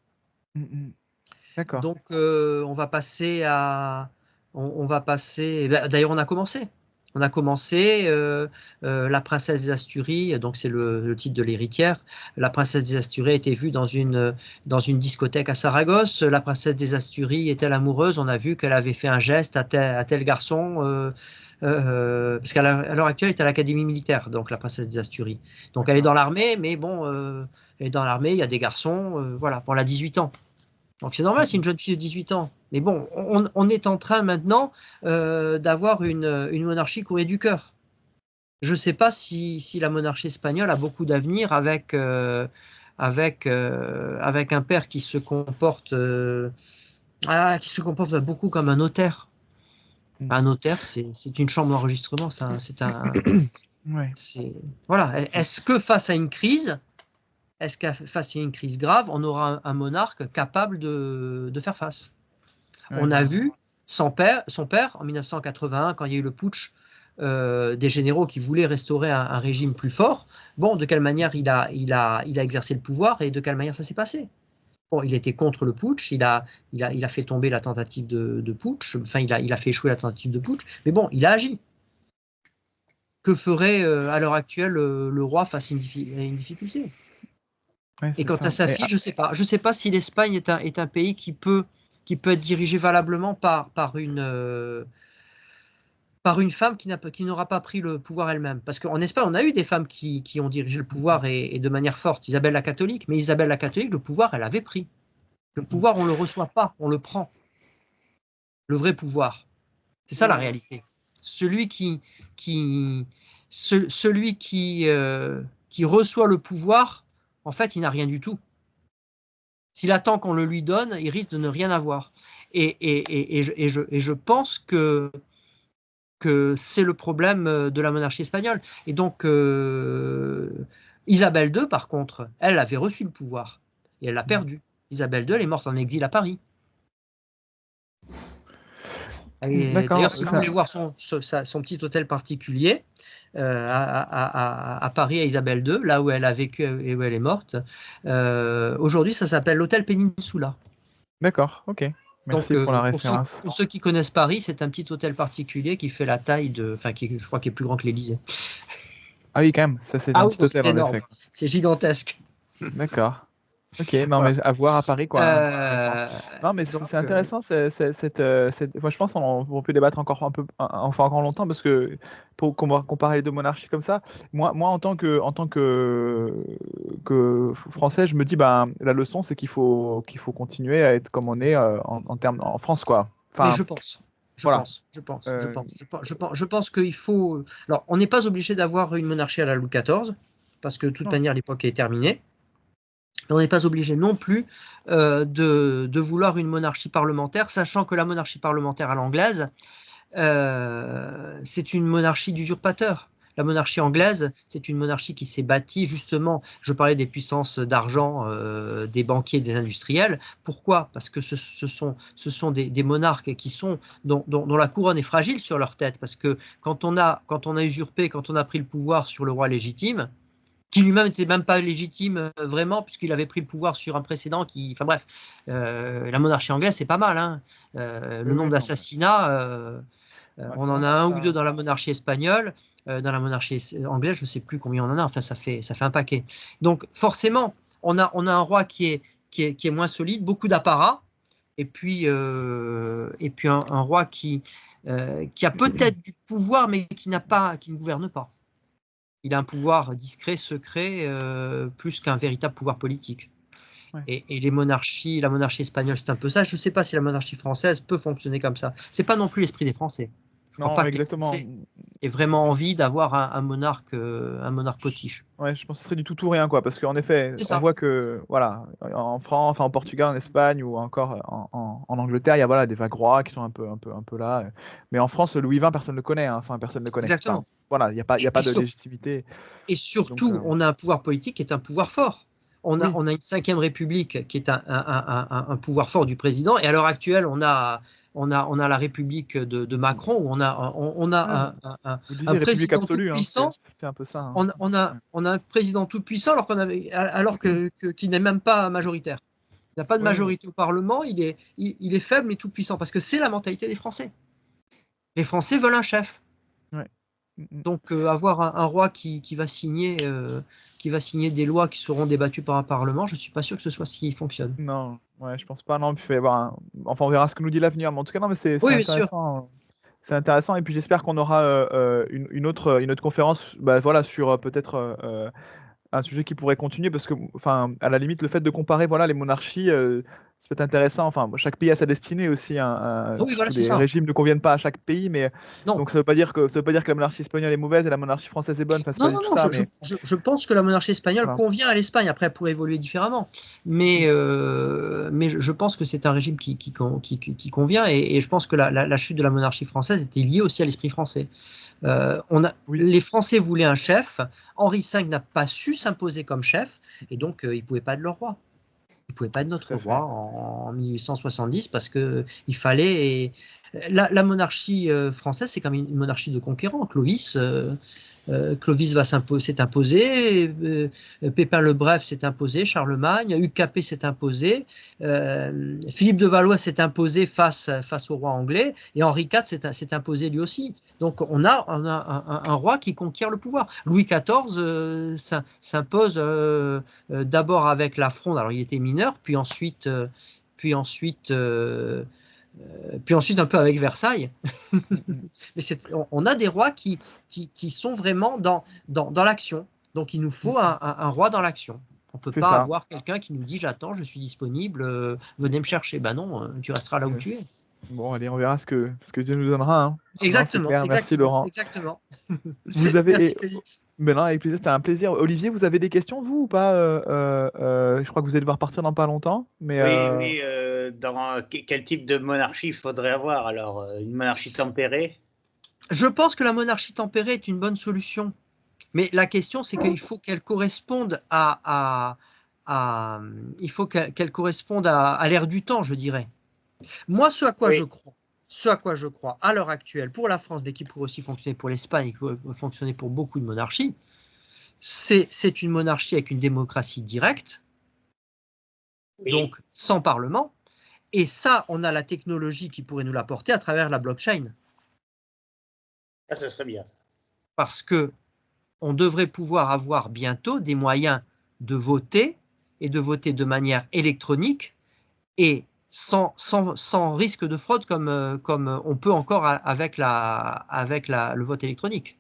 D'accord. Donc on va passer à On va passer. D'ailleurs, on a commencé. On a commencé la princesse des Asturies, donc c'est le titre de l'héritière. La princesse des Asturies a été vue dans une discothèque à Saragosse. La princesse des Asturies est-elle amoureuse? On a vu qu'elle avait fait un geste à tel garçon, parce qu'à l'heure actuelle, elle est à l'Académie militaire, donc la princesse des Asturies. Donc elle est dans l'armée, mais bon, elle est dans l'armée, il y a des garçons, voilà, pour elle a 18 ans. Donc c'est normal, c'est une jeune fille de 18 ans. Mais bon, on est en train maintenant d'avoir une monarchie courée du cœur. Je ne sais pas si la monarchie espagnole a beaucoup d'avenir avec un père qui se comporte beaucoup comme un notaire. Un notaire, c'est une chambre d'enregistrement. Ouais. Voilà. Est-ce que face à une crise, face à une crise grave, on aura un monarque capable de faire face? On a vu son père, en 1981, quand il y a eu le putsch, des généraux qui voulaient restaurer un régime plus fort. Bon, de quelle manière il a exercé le pouvoir et de quelle manière ça s'est passé? Bon, il était contre le putsch, il a fait tomber la tentative de putsch, enfin, il a fait échouer la tentative de putsch, mais bon, il a agi. Que ferait à l'heure actuelle le roi face à une difficulté? Ouais, Et c'est quant à ça. sa fille, je ne sais pas. Je ne sais pas si l'Espagne est un pays qui peut être dirigé valablement par une femme qui n'aura pas pris le pouvoir elle-même. Parce qu'en Espagne, on a eu des femmes qui ont dirigé le pouvoir et de manière forte. Isabelle la catholique, mais Isabelle la catholique, le pouvoir, elle avait pris. Le pouvoir, on ne le reçoit pas, on le prend. Le vrai pouvoir. C'est ça la réalité. Celui qui reçoit le pouvoir, en fait, il n'a rien du tout. S'il attend qu'on le lui donne, il risque de ne rien avoir. Et je pense que c'est le problème de la monarchie espagnole. Et donc, Isabelle II, par contre, elle avait reçu le pouvoir et elle l'a perdu. Isabelle II, elle est morte en exil à Paris. D'accord. D'ailleurs, si vous voulez voir son petit hôtel particulier à Paris, à Isabelle II, là où elle a vécu et où elle est morte, aujourd'hui, ça s'appelle l'hôtel Peninsula. D'accord, ok. Donc, Merci pour la référence. pour ceux qui connaissent Paris, c'est un petit hôtel particulier qui fait la taille je crois qu'il est plus grand que l'Élysée. Ah oui, quand même, ça c'est Ah un oui, petit donc hôtel c'est en énorme, effet. c'est gigantesque. D'accord. Ok, non Voilà. mais à voir à Paris quoi, intéressant. Euh, Non mais donc, c'est intéressant, moi, je pense on peut débattre encore un peu, enfin encore longtemps parce que pour comparer les deux monarchies comme ça, moi que français, je me dis ben la leçon c'est qu'il faut continuer à être comme on est en termes en France quoi. mais Enfin voilà. Euh, je pense qu'il faut. Alors, on n'est pas obligé d'avoir une monarchie à la Louis XIV, parce que de toute non. manière, l'époque est terminée. On n'est pas obligé non plus de vouloir une monarchie parlementaire, sachant que la monarchie parlementaire à l'anglaise, c'est une monarchie d'usurpateurs. La monarchie anglaise, c'est une monarchie qui s'est bâtie justement, je parlais des puissances d'argent, des banquiers, des industriels. Pourquoi? Parce que ce sont des monarques dont la couronne est fragile sur leur tête. Parce que quand on a usurpé, quand on a pris le pouvoir sur le roi légitime, qui lui-même n'était même pas légitime vraiment, puisqu'il avait pris le pouvoir sur un précédent enfin bref, la monarchie anglaise, c'est pas mal, hein. Le Oui, nombre oui, non, d'assassinats, ouais, on en non, a c'est un ou deux ça. dans la monarchie espagnole, dans la monarchie anglaise, je ne sais plus combien on en a, enfin ça fait un paquet. Donc forcément, on a un roi qui est moins solide, beaucoup d'apparat, et puis un roi qui a peut-être du pouvoir, mais qui ne gouverne pas. Il a un pouvoir discret, secret, plus qu'un véritable pouvoir politique. Ouais. Et la monarchie espagnole, c'est un peu ça. Je ne sais pas si la monarchie française peut fonctionner comme ça. C'est pas non plus l'esprit des Français. Je ne crois Non, pas que les exactement. Français aient vraiment envie d'avoir un monarque potiche. Ouais, je pense que ce serait du tout ou rien, quoi, parce qu'en effet, C'est on ça. voit que, voilà, en France, enfin, en Portugal, en Espagne ou encore en Angleterre, il y a voilà, des vagues rois qui sont un peu là. Mais en France, Louis XX, personne ne le connaît, hein, enfin, personne ne le connaît. Enfin, Exactement. voilà, il y a pas Et, de légitimité. et Donc, surtout, on a un pouvoir politique qui est un pouvoir fort. oui, On a une cinquième république qui est un pouvoir fort du président. Et à l'heure actuelle, on a la république de Macron où on ouais, a vous un disiez République président tout absolue, hein, puissant. c'est un peu ça. Hein. On a un président tout puissant qu'il n'est même pas majoritaire. Il n'a pas de Oui, oui, majorité au Parlement. Il est faible mais tout puissant parce que c'est la mentalité des Français. Les Français veulent un chef. Ouais. Donc, avoir un roi qui va signer des lois qui seront débattues par un parlement, je ne suis pas sûr que ce soit ce qui fonctionne. Non, ouais, je pense pas. Non, puis il faut y avoir enfin, on verra ce que nous dit l'avenir. Mais en tout cas, non, mais c'est Oui, bien sûr. intéressant. C'est intéressant. Et puis j'espère qu'on aura une autre conférence, bah, voilà, sur peut-être un sujet qui pourrait continuer parce que, enfin, à la limite, le fait de comparer, voilà, les monarchies, ça peut être intéressant. Enfin, chaque pays a sa destinée aussi, hein, Oui, voilà, surtout c'est les ça. régimes ne conviennent pas à chaque pays, mais Non, donc ça veut pas dire que la monarchie espagnole est mauvaise et la monarchie française est bonne. Enfin, c'est non, pas du non, tout non, ça, mais je pense que la monarchie espagnole voilà. convient à l'Espagne. Après, elle pourrait évoluer différemment. Mm. Mais je pense que c'est un régime qui convient. Et je pense que la chute de la monarchie française était liée aussi à l'esprit français. Oui, Les Français voulaient un chef. Henri V n'a pas su s'imposer comme chef. Et donc, il ne pouvait pas être leur roi. Il ne pouvait pas être tout notre à fait. roi en 1870 parce qu'il fallait. La monarchie française, c'est comme une monarchie de conquérants. Clovis s'est imposé, Pépin le Bref s'est imposé, Charlemagne, Hugues Capet s'est imposé, Philippe de Valois s'est imposé face au roi anglais, et Henri IV s'est imposé lui aussi. Donc on a un roi qui conquiert le pouvoir. Louis XIV s'impose d'abord avec la Fronde, alors il était mineur, puis ensuite, puis ensuite un peu avec Versailles. Mm. Mais on a des rois qui sont vraiment dans l'action. Donc il nous Mm. faut un roi dans l'action. On ne peut C'est pas ça. avoir quelqu'un qui nous dit j'attends, je suis disponible, venez me chercher. Ben non, tu resteras là où tu es. Bon, allez, on verra ce que Dieu nous donnera, hein. Non, c'est Exactement, clair. Merci, exactement, Laurent. exactement. Vous avez. Merci Félix. Ben non, avec plaisir, c'était un plaisir. Olivier, vous avez des questions, vous, ou pas? Je crois que vous allez devoir partir dans pas longtemps, mais Oui, oui. Quel type de monarchie il faudrait avoir? Alors, une monarchie tempérée? Je pense que la monarchie tempérée est une bonne solution. Mais la question, c'est qu'il faut qu'elle corresponde il faut qu'elle corresponde à l'ère du temps, je dirais. Moi, Oui. ce à quoi je crois à l'heure actuelle pour la France, mais qui pourrait aussi fonctionner pour l'Espagne, qui pourrait fonctionner pour beaucoup de monarchies, c'est une monarchie avec une démocratie directe, Oui. donc sans parlement. Et ça, on a la technologie qui pourrait nous l'apporter à travers la blockchain. Ah, ça serait bien. Parce que on devrait pouvoir avoir bientôt des moyens de voter et de voter de manière électronique et sans risque de fraude comme on peut encore avec le vote électronique.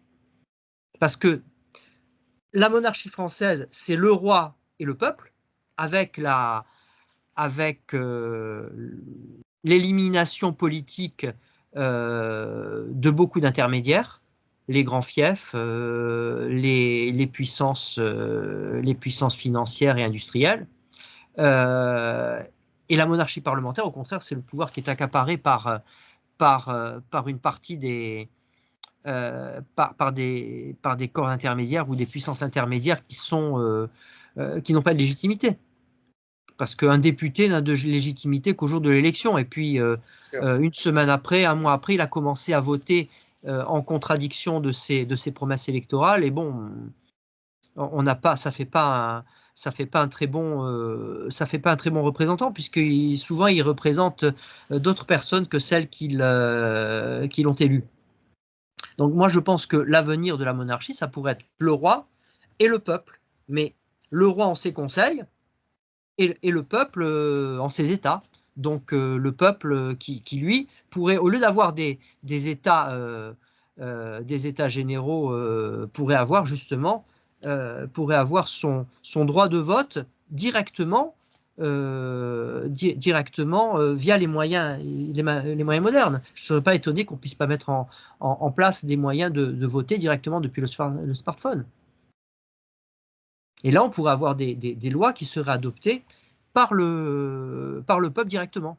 Parce que la monarchie française, c'est le roi et le peuple, avec l'élimination politique de beaucoup d'intermédiaires, les grands fiefs, les puissances financières et industrielles. Euh, et la monarchie parlementaire, au contraire, c'est le pouvoir qui est accaparé par une partie par des corps intermédiaires ou des puissances intermédiaires qui n'ont pas de légitimité. Parce qu'un député n'a de légitimité qu'au jour de l'élection. Et puis, une semaine après, un mois après, il a commencé à voter en contradiction de ses promesses électorales. Et bon, on n'a pas, ça fait pas un très bon, ça fait pas un très bon représentant, puisque souvent il représente d'autres personnes que celles qui l'ont élu. Donc moi, je pense que l'avenir de la monarchie, ça pourrait être le roi et le peuple. Mais le roi en ses conseils et le peuple en ses États. Donc le peuple lui, pourrait, au lieu d'avoir des États généraux, pourrait avoir son droit de vote directement, via les moyens modernes. Je ne serais pas étonné qu'on ne puisse pas mettre en place des moyens de voter directement depuis le smartphone. Et là, on pourrait avoir des lois qui seraient adoptées par le peuple directement,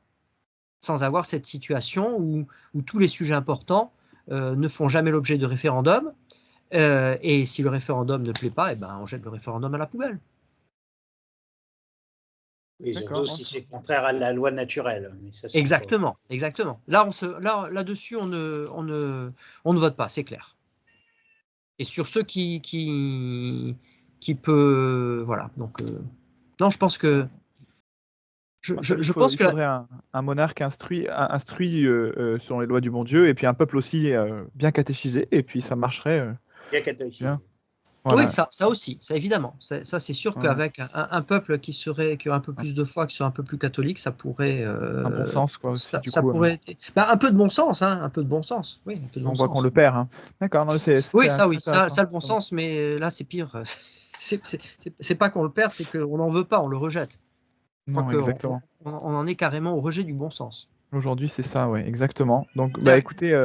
sans avoir cette situation où tous les sujets importants ne font jamais l'objet de référendum. Et si le référendum ne plaît pas, eh ben, on jette le référendum à la poubelle. Oui, d'accord. surtout si c'est contraire à la loi naturelle. Mais ça, c'est encore. Exactement, exactement. Là-dessus, on ne vote pas, c'est clair. Et sur ceux qui peut, voilà. Donc, non, je pense que Je pense il que faudrait un monarque instruit selon les lois du bon Dieu, et puis un peuple aussi bien catéchisé, et puis ça marcherait Il y a catholique. bien. oui, Voilà. ça aussi, ça évidemment. Ça, c'est sûr Voilà. qu'avec un peuple qui aurait un peu plus de foi, qui serait un peu plus catholique, ça pourrait. Un bon sens, quoi, aussi, du Ça coup. pourrait. Un peu de bon sens, hein, un peu de bon sens. Oui, un peu de On bon voit sens. qu'on le perd. Hein. D'accord, non, c'est Oui, très, ça, très intéressant. ça le bon sens, mais là, c'est pire. C'est pas qu'on le perd, c'est qu'on n'en veut pas, on le rejette. Je crois Non, qu'on exactement. on en est carrément au rejet du bon sens. Aujourd'hui, c'est ça, ouais, exactement. Donc, Ouais. écoutez,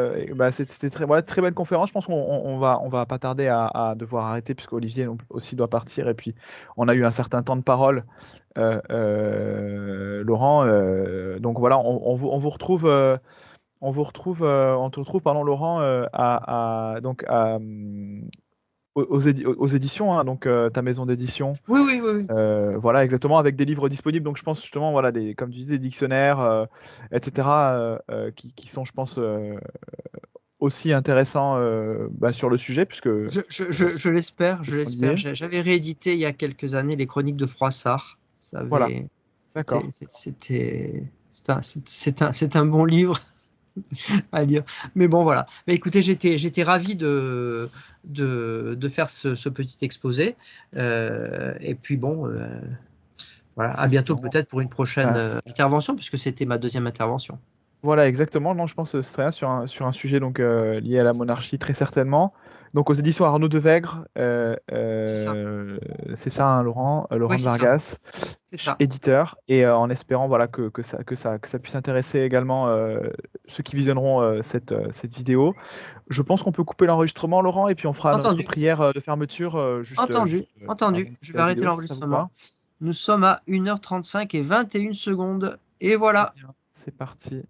c'était très bonne conférence. Je pense qu'on va pas tarder à devoir arrêter, puisque Olivier aussi doit partir. Et puis, on a eu un certain temps de parole, Laurent. Donc voilà, on vous retrouve, on te retrouve, pardon, Laurent, donc aux éditions, hein, donc ta maison d'édition. Oui. Voilà, exactement, avec des livres disponibles. Donc, je pense justement, voilà, comme tu disais, des dictionnaires, etc., qui sont, je pense, aussi intéressants sur le sujet, puisque Je l'espère, je l'espère. Olivier. J'avais réédité il y a quelques années les Chroniques de Froissart. Voilà, d'accord. C'est un bon livre à lire. Mais bon, voilà. Mais écoutez, j'étais ravi de faire ce petit exposé. Et puis bon, voilà. À bientôt peut-être pour une prochaine intervention, puisque c'était ma deuxième intervention. Voilà, exactement. Non, je pense que ce serait sur un sujet donc, lié à la monarchie, très certainement. Donc, aux éditions Arnaud Devègre, C'est ça. c'est ça, hein, Laurent Oui, de c'est ça. Vargas, C'est ça. éditeur, et en espérant voilà, que ça puisse intéresser également ceux qui visionneront cette vidéo. Je pense qu'on peut couper l'enregistrement, Laurent, et puis on fera notre Entendu. prière de fermeture juste avant de Entendu. quitter Je vais la arrêter vidéo, si ça vous va. l'enregistrement. Nous sommes à 1h35 et 21 secondes. Et voilà. Très bien, c'est parti.